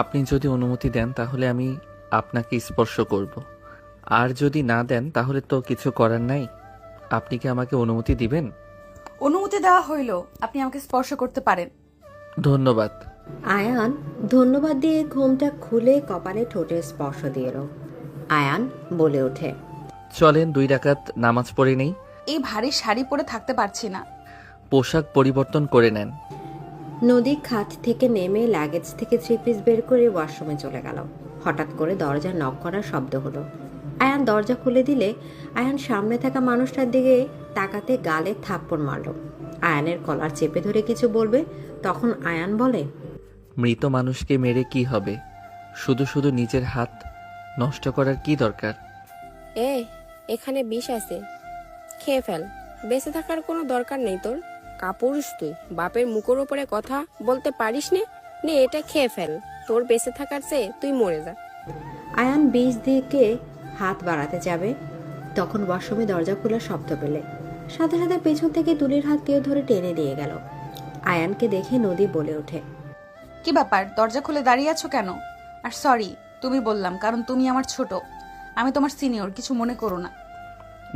আপনি যদি অনুমতি দেন তাহলে আমি আপনাকে স্পর্শ করব। আর যদি না দেন তাহলে তো কিছু করার নাই। আপনি কি আমাকে অনুমতি দিবেন? অনুমতি দেওয়া হইল, আপনি আমাকে স্পর্শ করতে পারেন। ধন্যবাদ। আয়ান ধন্যবাদ দিয়ে ঘোমটা খুলে কপালে ঠোঁটে স্পর্শ দিয়ে এলো। আয়ান বলে ওঠে, চলেন 2 রাকাত নামাজ পড়ে নেই। এই ভারী শাড়ি পরে থাকতে পারছি না। পোশাক পরিবর্তন করে নেন। নদী খাট থেকে নেমে লাগেজ থেকে 3 পিস বের করে ওয়াশরুমে চলে গেল। হঠাৎ করে দরজা নক করার শব্দ হলো। আয়ান দরজা খুলে দিলে আয়ান সামনে থাকা মানুষটার দিকে তাকাতে গালে থাপ্পড় মারল। আয়ানের কলার চেপে ধরে কিছু বলবে, তখন আয়ান বলে, মৃত মানুষকে মেরে কি হবে? শুধু শুধু নিজের হাত নষ্ট করার কি দরকার? এখানে বিষ আছে, খেয়ে ফেল। বেঁচে থাকার কোনো দরকার নেই তোর। কাপুরুষ তুই, বাপের মুখের উপরে কথা বলতে পারিস নে। নে এটা খেয়ে ফেল, তোর বেঁচে থাকার চেয়ে তুই মরে যা। আয়ান বিষ দিকে হাত বাড়াতে যাবে, তখন ওয়াশরুমে দরজা খোলার শব্দ পেলে সাথে সাথে পেছন থেকে তুলির হাত কেউ ধরে টেনে দিয়ে গেল। আয়ানকে দেখে নদী বলে ওঠে, কি ব্যাপার, দরজা খুলে দাঁড়িয়ে আছো কেন? আর সরি তুমি বললাম, কারণ তুমি আমার ছোট, আমি তোমার সিনিয়র, কিছু মনে করো না।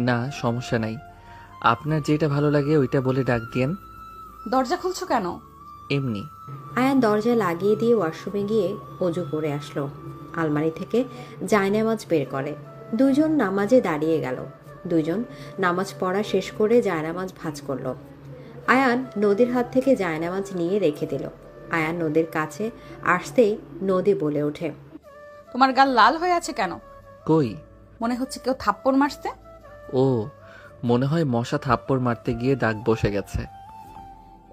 না, সমস্যা নাই। আপনার যেটা ভালো লাগে ওইটা বলে ডাক দিয়েন। দরজা খুলছো কেন? এমনি। আয়ান দরজা লাগিয়ে দিয়ে ওয়াশরুমে গিয়ে অজু করে আসলো। আলমারি থেকে জায়নামাজ বের করে। দুজন নামাজে দাঁড়িয়ে গেল। দুজন নামাজ পড়া শেষ করে জায়নামাজ ভাঁজ করলো। আয়ান নদীর হাত থেকে জায়নামাজ নিয়ে রেখে দিল। আয়ান নদীর কাছে আসতেই নদী বলে ওঠে, তোমার গাল লাল হয়ে আছে কেন? কই? মনে হচ্ছে কেউ থাপ্পড় মারছে। ও, মনে হয় মশা থাপ্পড় মারতে গিয়ে দাগ বসে গেছে।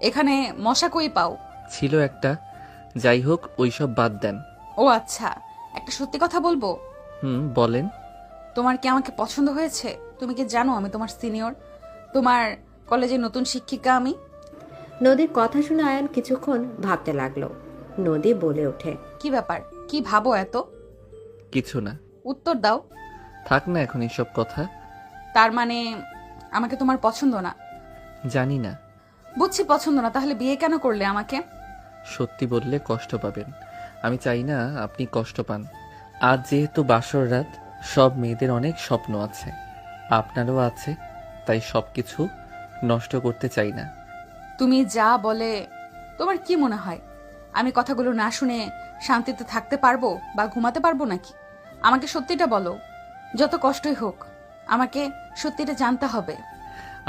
এখানে মশা কই পাও? ছিল একটা। যাই হোক, ওইসব বাদ দেন। ও আচ্ছা, একটা সত্যি কথা বলবো? বলেন। তোমার কি আমাকে পছন্দ হয়েছে? তুমি কি জানো আমি তোমার সিনিয়র, তোমার কলেজের নতুন শিক্ষিকা আমি। নদীর কথা শুনে আয়ান কিছুক্ষণ ভাবতে লাগলো। নদী বলে ওঠে, কি ব্যাপার, কি ভাবো এত? কিছু না। উত্তর দাও। থাক না এখন এসব কথা। তার মানে আমাকে তোমার পছন্দ না? জানি না। বুঝছি পছন্দ না, তাহলে বিয়ে কেন করলে আমাকে? সত্যি বললে কষ্ট পাবেন। আমি চাই না আপনি কষ্ট পান। আজ যেহেতু বাসর রাত, সব মেয়েদের অনেক স্বপ্ন আছে, আপনারও আছে। তাই সবকিছু নষ্ট করতে চাই না। তুমি যা বলে, তোমার কি মনে হয় আমি কথাগুলো না শুনে শান্তিতে থাকতে পারবো বা ঘুমাতে পারবো নাকি? আমাকে সত্যিটা বলো, যত কষ্টই হোক আমাকে সত্যিটা জানতে হবে।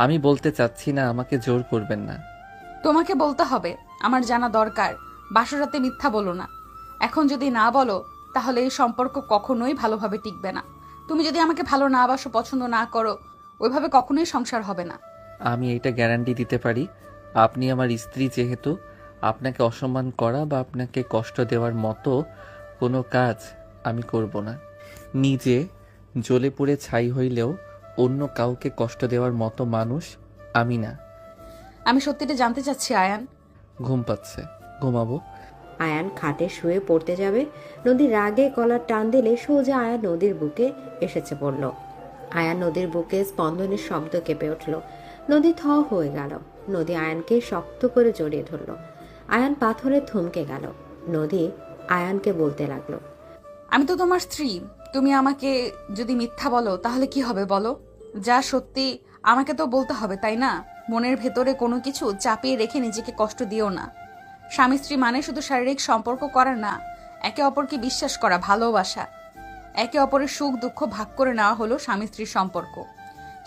আমি বলতে চাচ্ছি না, আমাকে জোর করবেন না। তোমাকে বলতে হবে, আমার জানা দরকার। বাসরাতে মিথ্যা বলো না। এখন যদি না বলো তাহলে এই সম্পর্ক কখনোই ভালোভাবে টিকবে না। তুমি যদি আমাকে ভালো না বাসো, পছন্দ না করো, ওইভাবে কখনোই সংসার হবে না। আমি এটা গ্যারান্টি দিতে পারি, আপনি আমার স্ত্রী যেহেতু, আপনাকে অসম্মান করা বা আপনাকে কষ্ট দেওয়ার মতো কোনো কাজ আমি করব না। নিজে জ্বলে পুড়ে ছাই হইলেও অন্য কাউকে কষ্ট দেওয়ার মতো মানুষ আমি না। আমি সত্যিটা জানতে চাচ্ছি আয়ান। ঘুম পাচ্ছে, ঘুমাবো। আয়ান খাটে শুয়ে পড়তে যাবে, নদী রাগে কলার টান দিলে সোজা আয়ান নদীর বুকে এসেছে পড়ল। আয়ান নদীর বুকে স্পন্দনের শব্দ কেঁপে উঠল। নদী থ হয়ে গেল। নদী আয়ানকে শক্ত করে জড়িয়ে ধরল। আয়ান পাথরে থমকে গেল। নদী আয়ানকে বলতে লাগলো, আমি তো তোমার স্ত্রী, তুমি আমাকে যদি মিথ্যা বলো তাহলে কি হবে বলো? যা সত্যি আমাকে তো বলতে হবে, তাই না? মনের ভেতরে কোনো কিছু চাপিয়ে রেখে নিজেকে কষ্ট দিও না। স্বামী স্ত্রী মানে শুধু শারীরিক সম্পর্ক করা না, একে অপরকে বিশ্বাস করা, ভালোবাসা। একে অপরের সুখ দুঃখ ভাগ করে নেওয়া হলো স্বামী স্ত্রীর সম্পর্ক।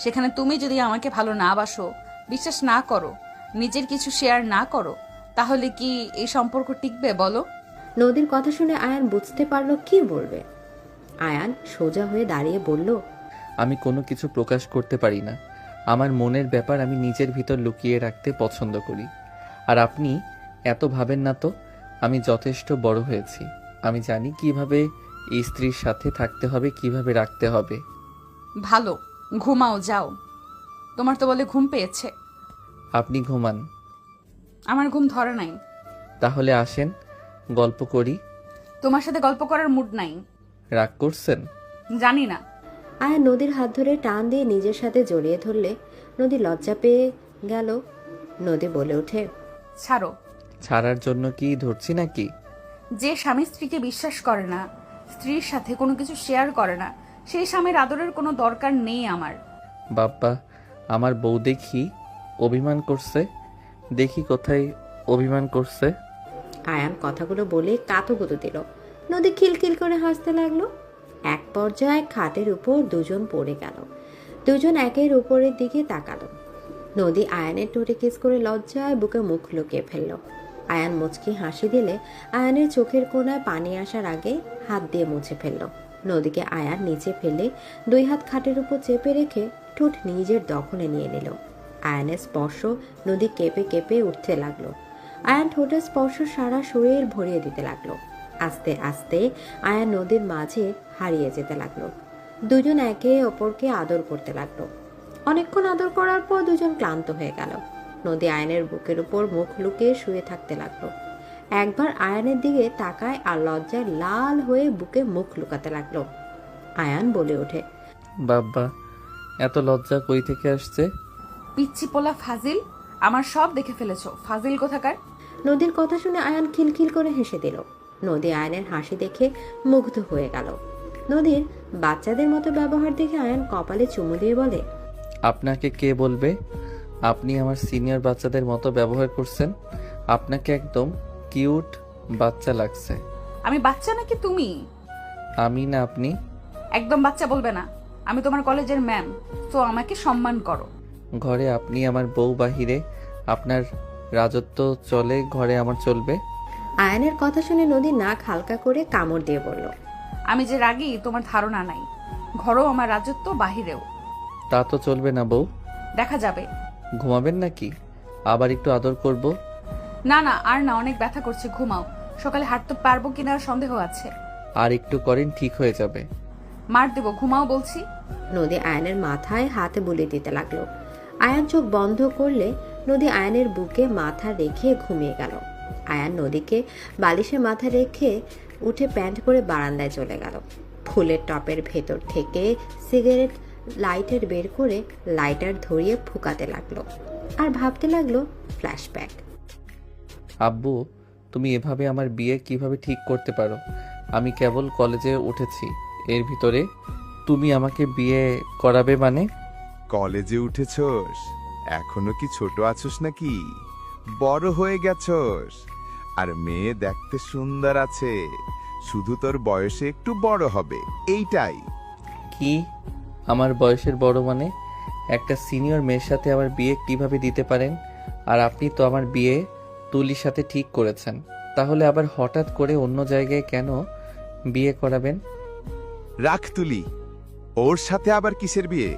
সেখানে তুমি যদি আমাকে ভালো না বাসো, বিশ্বাস না করো, নিজের কিছু শেয়ার না করো, তাহলে কি এই সম্পর্ক টিকবে বলো? নদীর কথা শুনে আয়ান বুঝতে পারলো কি বলবে। আয়ান সোজা হয়ে দাঁড়িয়ে বলল, আমি কোনো কিছু প্রকাশ করতে পারি না। আমার মনের ব্যাপার আমি নিজের ভিতর লুকিয়ে রাখতে পছন্দ করি। আর আপনি এত ভাবেন না তো। আমি যথেষ্ট বড় হয়েছি, আমি জানি কিভাবে স্ত্রীর সাথে থাকতে হবে, কিভাবে রাখতে হবে। ভালো, ঘুমাও যাও। তোমার তো বলে ঘুম পেয়েছে। আপনি ঘুমান। আমার ঘুম ধরে নাই। তাহলে আসেন, গল্প করি। তোমার সাথে গল্প করার মুড নাই। রাগ করছেন? জানি না। আয়ান নদীর হাত ধরে টান দিয়ে নিজের সাথে জড়িয়ে ধরলে নদী লজ্জা পেয়ে গেল। নদী বলে ওঠে, ছাড়ো। ছাড়ার জন্য কি ধরছি নাকি? যে স্বামী স্ত্রীকে বিশ্বাস করে না, স্ত্রীর সাথে কোনো কিছু শেয়ার করে না, সেই স্বামীর আদরের কোনো দরকার নেই আমার। বাপ্পা, আমার বউ দেখি অভিমান করছে। দেখি কোথায় অভিমান করছে। আয়ান কথাগুলো বলে কাতুকুতু দিল। নদী খিলখিল করে হাসতে লাগলো। এক পর্যায়ে খাটের উপর দুজন পড়ে গেল। দুজন একের উপরের দিকে তাকালো। নদী আয়ানের ঠোঁটে কিস করে লজ্জায় বুকে মুখ লুকিয়ে ফেলল। আয়ান মুচকি হাসি দিলে আয়ানের চোখের কোণায় পানি আসার আগে হাত দিয়ে মুছে ফেলল। নদীকে আয়ান নিচে ফেলে দুই হাত খাটের উপর চেপে রেখে ঠোঁট নিজের দখলে নিয়ে নিল। আয়ানের স্পর্শ নদী কেঁপে কেঁপে উঠতে লাগলো। আয়ান ঠোঁটের স্পর্শ সারা শরীর ভরিয়ে দিতে লাগলো। আস্তে আস্তে আয়ান নদীর মাঝে হারিয়ে যেতে লাগলো। দুজন একে অপরকে আদর করতে লাগলো। অনেকক্ষণ আদর করার পর দুজন ক্লান্ত হয়ে গেল। নদী আয়ানের বুকের উপর মুখ লুকিয়ে শুয়ে থাকতে লাগলো। একবার আয়ানের দিকে তাকায় আর লজ্জায় লাল হয়ে বুকে মুখ লুকাতে লাগলো। আয়ান বলে ওঠে, বাব্বা, এত লজ্জা কই থেকে আসছে? পিচ্ছি পোলা ফাজিল, আমার সব দেখে ফেলেছো, ফাজিল কোথাকার। নদীর কথা শুনে আয়ান খিলখিল করে হেসে দিল। নদী আয়ানের হাসি দেখে মুগ্ধ হয়ে গেল। নদীর বাচ্চাদের মতো ব্যবহার দেখে আয়ান কপালে চুমু দিয়ে বলে, আপনাকে কে বলবে আপনি আমার সিনিয়র বাচ্চাদের মতো ব্যবহার করছেন? আপনাকে একদম কিউট বাচ্চা লাগছে। আমি বাচ্চা নাকি তুমি? আমি না আপনি। একদম বাচ্চা বলবে না, আমি তোমার কলেজের ম্যাম, তো আমাকে সম্মান করো। ঘরে আপনি আমার বউ, বাহিরে আপনার রাজত্ব চলে, ঘরে আমার চলবে? আয়ানের কথা শুনে নদী নাক হালকা করে কামড় দিয়ে বলল, আমি যে রাগী তোমার ধারণা নাই, ঘরেও আমার রাজত্ব, বাহিরেও। তা তো চলবে না বউ। দেখা যাবে। ঘুমাবেন নাকি? আবার একটু আদর করব? না না, আর না, অনেক ব্যথা করছে, ঘুমাও। সকালে হাঁটতে পারবো কিনা সন্দেহ আছে। আর একটু করেন, ঠিক হয়ে যাবে। মার দেবো, ঘুমাও বলছি। নদী আয়ানের মাথায় হাত বুলে দিতে লাগলো। আয়ান চোখ বন্ধ করলে নদী আয়ানের বুকে মাথা রেখে ঘুমিয়ে গেল। আয়ান নদীকে বালিশে মাথা রেখে উঠে প্যান্ট করে বারান্দায় চলে গেল। ফুলের টপের ভেতর থেকে সিগারেট লাইটার বের করে লাইটার ধরিয়ে ফুকাতে লাগলো আর ভাবতে লাগলো ফ্ল্যাশব্যাক। আব্বু, তুমি এভাবে আমার বিয়ে কিভাবে ঠিক করতে পারো? আমি কেবল কলেজে উঠেছি, এর ভিতরে তুমি আমাকে বিয়ে করাবে মানে? কলেজে উঠেছস, এখনো কি ছোট আছোস নাকি? বড় হয়ে গেছস, আর মেয়ে দেখতে সুন্দর আছে, শুধু তোর বয়সে একটু বড় হবে, এইটাই। কি আমার বয়সের বড় মানে? একটা সিনিয়র মেয়ের সাথে আমার বিয়ে কিভাবে দিতে পারেন? আর আপনি তো আমার বিয়ে তুলির সাথে ঠিক করেছেন, তাহলে আবার হঠাৎ করে অন্য জায়গায় কেন বিয়ে করাবেন? রাখ তুলি, ওর সাথে আবার কিসের বিয়ে?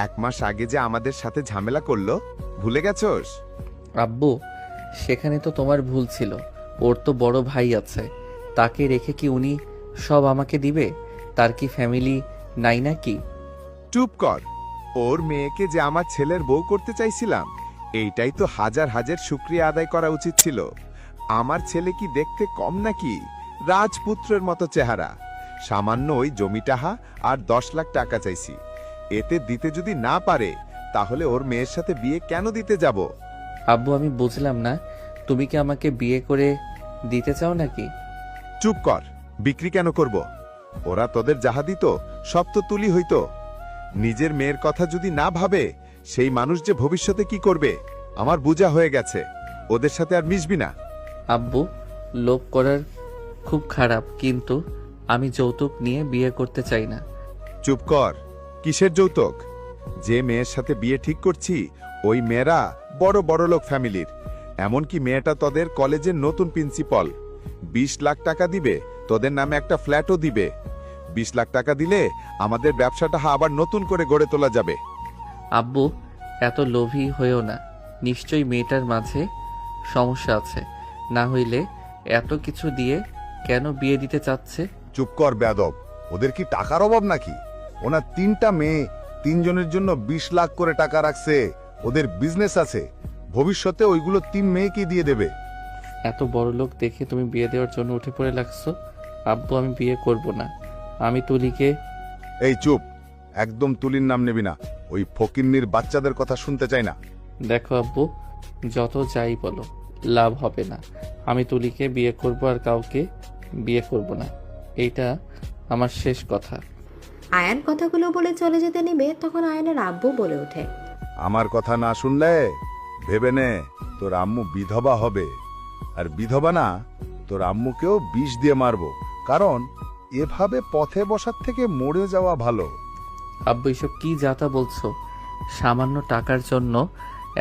1 মাস আগে যে আমাদের সাথে ঝামেলা করলো, ভুলে গেছস? আব্বু, সেখানে তো তোমার ভুল ছিল। ওর তো বড় ভাই আছে, তাকে রেখে কি উনি সব আমাকে দিবে? তার কি ফ্যামিলি নাই নাকি? চুপ কর। ওর মেয়েকে যে আমার ছেলের বউ করতে চাইছিলাম, এইটাই তো হাজার হাজার শুকরিয়া আদায় করা উচিত ছিল। আমার ছেলে কি দেখতে কম নাকি? রাজপুত্রের মতো চেহারা। সামান্য ওই জমিটাহা আর 10 লাখ টাকা চাইছি, এতে দিতে যদি না পারে, তাহলে ওর মেয়ের সাথে বিয়ে কেন দিতে যাব? আব্বু, আমি বুঝলাম না, তুমি কি আমাকে বিয়ে করে দিতে চাও নাকি? চুপ কর। বিক্রি কেন করব? ওরা তোদের যাহা দিত সব তো তুলি হইতো। নিজের মেয়ের কথা যদি না ভাবে, সেই মানুষ যে ভবিষ্যতে কি করবে আমার বুঝা হয়ে গেছে। ওদের সাথে আর মিশবি না। আব্বু, লোভ করার খুব খারাপ, কিন্তু আমি যৌতুক নিয়ে বিয়ে করতে চাই না। চুপ কর। কিসের যৌতুক? যে মেয়ের সাথে বিয়ে ঠিক করছি, ওই মেয়েরা বড় বড় লোক ফ্যামিলির। এমনকি মেয়েটা তোদের কলেজের নতুন প্রিন্সিপাল। 20 লাখ টাকা দিবে, তোদের নামে একটা ফ্ল্যাটও দিবে। 20 লাখ টাকা দিলে আমাদের ব্যবসাটা আবার নতুন করে গড়ে তোলা যাবে। আব্বু, এত লোভী হয়েও না। নিশ্চয়ই মেয়েটার মাঝে সমস্যা আছে, না হইলে এত কিছু দিয়ে কেন বিয়ে দিতে চাচ্ছে? চুপ কর বেয়াদব। ওদের কি টাকার অভাব নাকি? ওনার 3টা মেয়ে, 3 জনের জন্য 20 লাখ করে টাকা রাখছে। ওদের বিজনেস আছে, ভবিষ্যতে ওইগুলো 3 মেয়েকে দিয়ে দেবে। এত বড় লোক দেখে তুমি বিয়ে দেওয়ার জন্য উঠে পড়ে লাগছো? আব্বু, আমি বিয়ে করব না। আমি তুলিকে। এই চুপ, একদম তুলির নাম নেবি না। ওই ফকিন্নির বাচ্চাদের কথা শুনতে চাই না। দেখো আব্বু, যত যাই বলো, লাভ হবে না। আমি তুলিকে বিয়ে করব আর কাউকে বিয়ে করব না। এইটা আমার শেষ কথা। আয়ান কথাগুলো বলে চলে যেতে নিবে তখন আয়ানের আব্বু বলে ওঠে, আমার কথা না শুনলে ভেবে নে তোর আম্মু বিধবা হবে। আর বিধবা না, তোর আম্মুকেও বিষ দিয়ে মারবো, কারণ এভাবে পথে বসার থেকে মরে যাওয়া ভালো। আব্বু এসব কি যাতা বলছো? সামান্য টাকার জন্য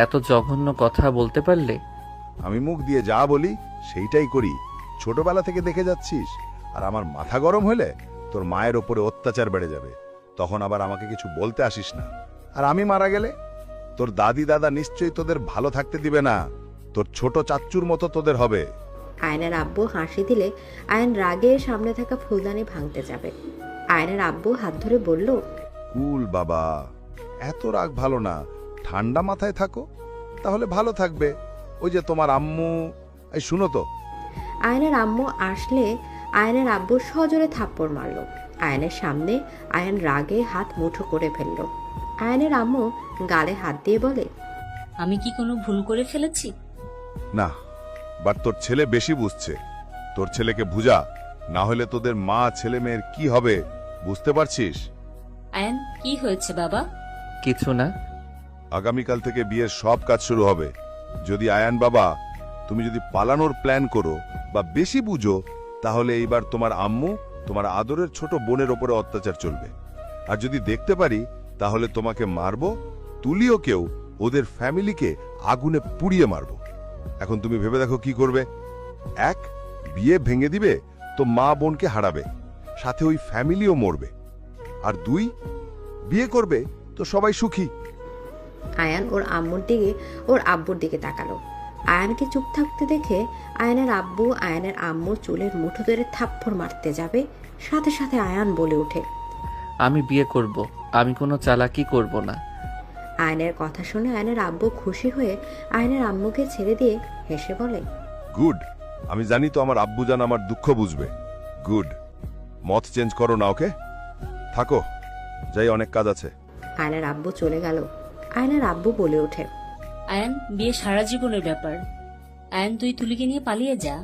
এত জঘন্য কথা বলতে পারলে? আমি মুখ দিয়ে যা বলি সেইটাই করি, ছোটবেলা থেকে দেখে যাচ্ছিস। আর আমার মাথা গরম হলে তোর মায়ের ওপরে অত্যাচার বেড়ে যাবে, তখন আবার আমাকে কিছু বলতে আসিস না। আর আমি মারা গেলে তোর দাদি দাদা নিশ্চয়ই তোদের ভালো থাকতে দিবে না, তোর ছোট চাচ্চুর মতো তোদের হবে। আয়নের আব্বু হাসি দিলে আয়ন রাগে সামনে থাকা ফুলদানি ভাঙতে যাবে। আয়নের আব্বু হাত ধরে বলল, কুল বাবা, এত রাগ ভালো না, ঠান্ডা মাথায় থাকো, তাহলে ভালো থাকবে। ওই যে তোমার আম্মু, এই শুনো তো। আয়নের আম্মু আসলে আয়নের আব্বু সজোরে থাপ্পড় মারল। আয়নের সামনে আয়ন রাগে হাত মুঠো করে ফেলল। আয়নের আম্মু গালে হাত দিয়ে বলে, আমি কি কোনো ভুল করে ফেলেছি? না, বাট তোর ছেলে বেশি বুঝছে। তোর ছেলেকে বুঝা, না হলে তোদের মা ছেলে মেয়ের কি হবে বুঝতে পারছিস? আয়ান, কি হয়েছে বাবা? কিছু না। আগামীকাল থেকে বিয়ের সব কাজ শুরু হবে। যদি আয়ান বাবা তুমি যদি পালানোর প্ল্যান করো বা বেশি বুঝো, তাহলে এইবার তোমার আম্মু তোমার আদরের ছোট বোনের ওপরে অত্যাচার চলবে। আর যদি দেখতে পারি তাহলে তোমাকে মারবো, তুলিও কেউ ওদের ফ্যামিলিকে আগুনে পুড়িয়ে মারবো। এখন তুমি ভেবে দেখো কি করবে। এক, বিয়ে ভেঙে দিবে তো মা বোনকে হারাবে, সাথে ওই ফ্যামিলিও মরবে। আর দুই, বিয়ে করবে তো সবাই সুখী। আয়ান ওর আম্মুর দিকে ওর আব্বুর দিকে তাকালো। আয়ানকে চুপ থাকতে দেখে আয়ানের আব্বু আয়ানের আম্মুর চুলের মুঠো ধরে থাপ্পড় মারতে যাবে। সাথে সাথে আয়ান বলে ওঠে, আমি বিয়ে করব, আমি কোনো চালাকি করব না। আয়নের কথা শুনে আয়নের আব্বু খুশি হয়ে আয়নের আম্মুকে ছেড়ে দিয়ে হেসে বলে, গুড, আমি জানি তো আমার আব্বুজান আমার দুঃখ বুঝবে। গুড, মত চেঞ্জ করো না, ওকে? থাকো, যাই, অনেক কাজ আছে। আয়নের আব্বু চলে গেল। আয়নের আব্বু বলে ওঠে, আয়ান, বিয়ে সারা জীবনের ব্যাপার। আয়ান, তুই তুলিকে নিয়ে পালিয়ে যা,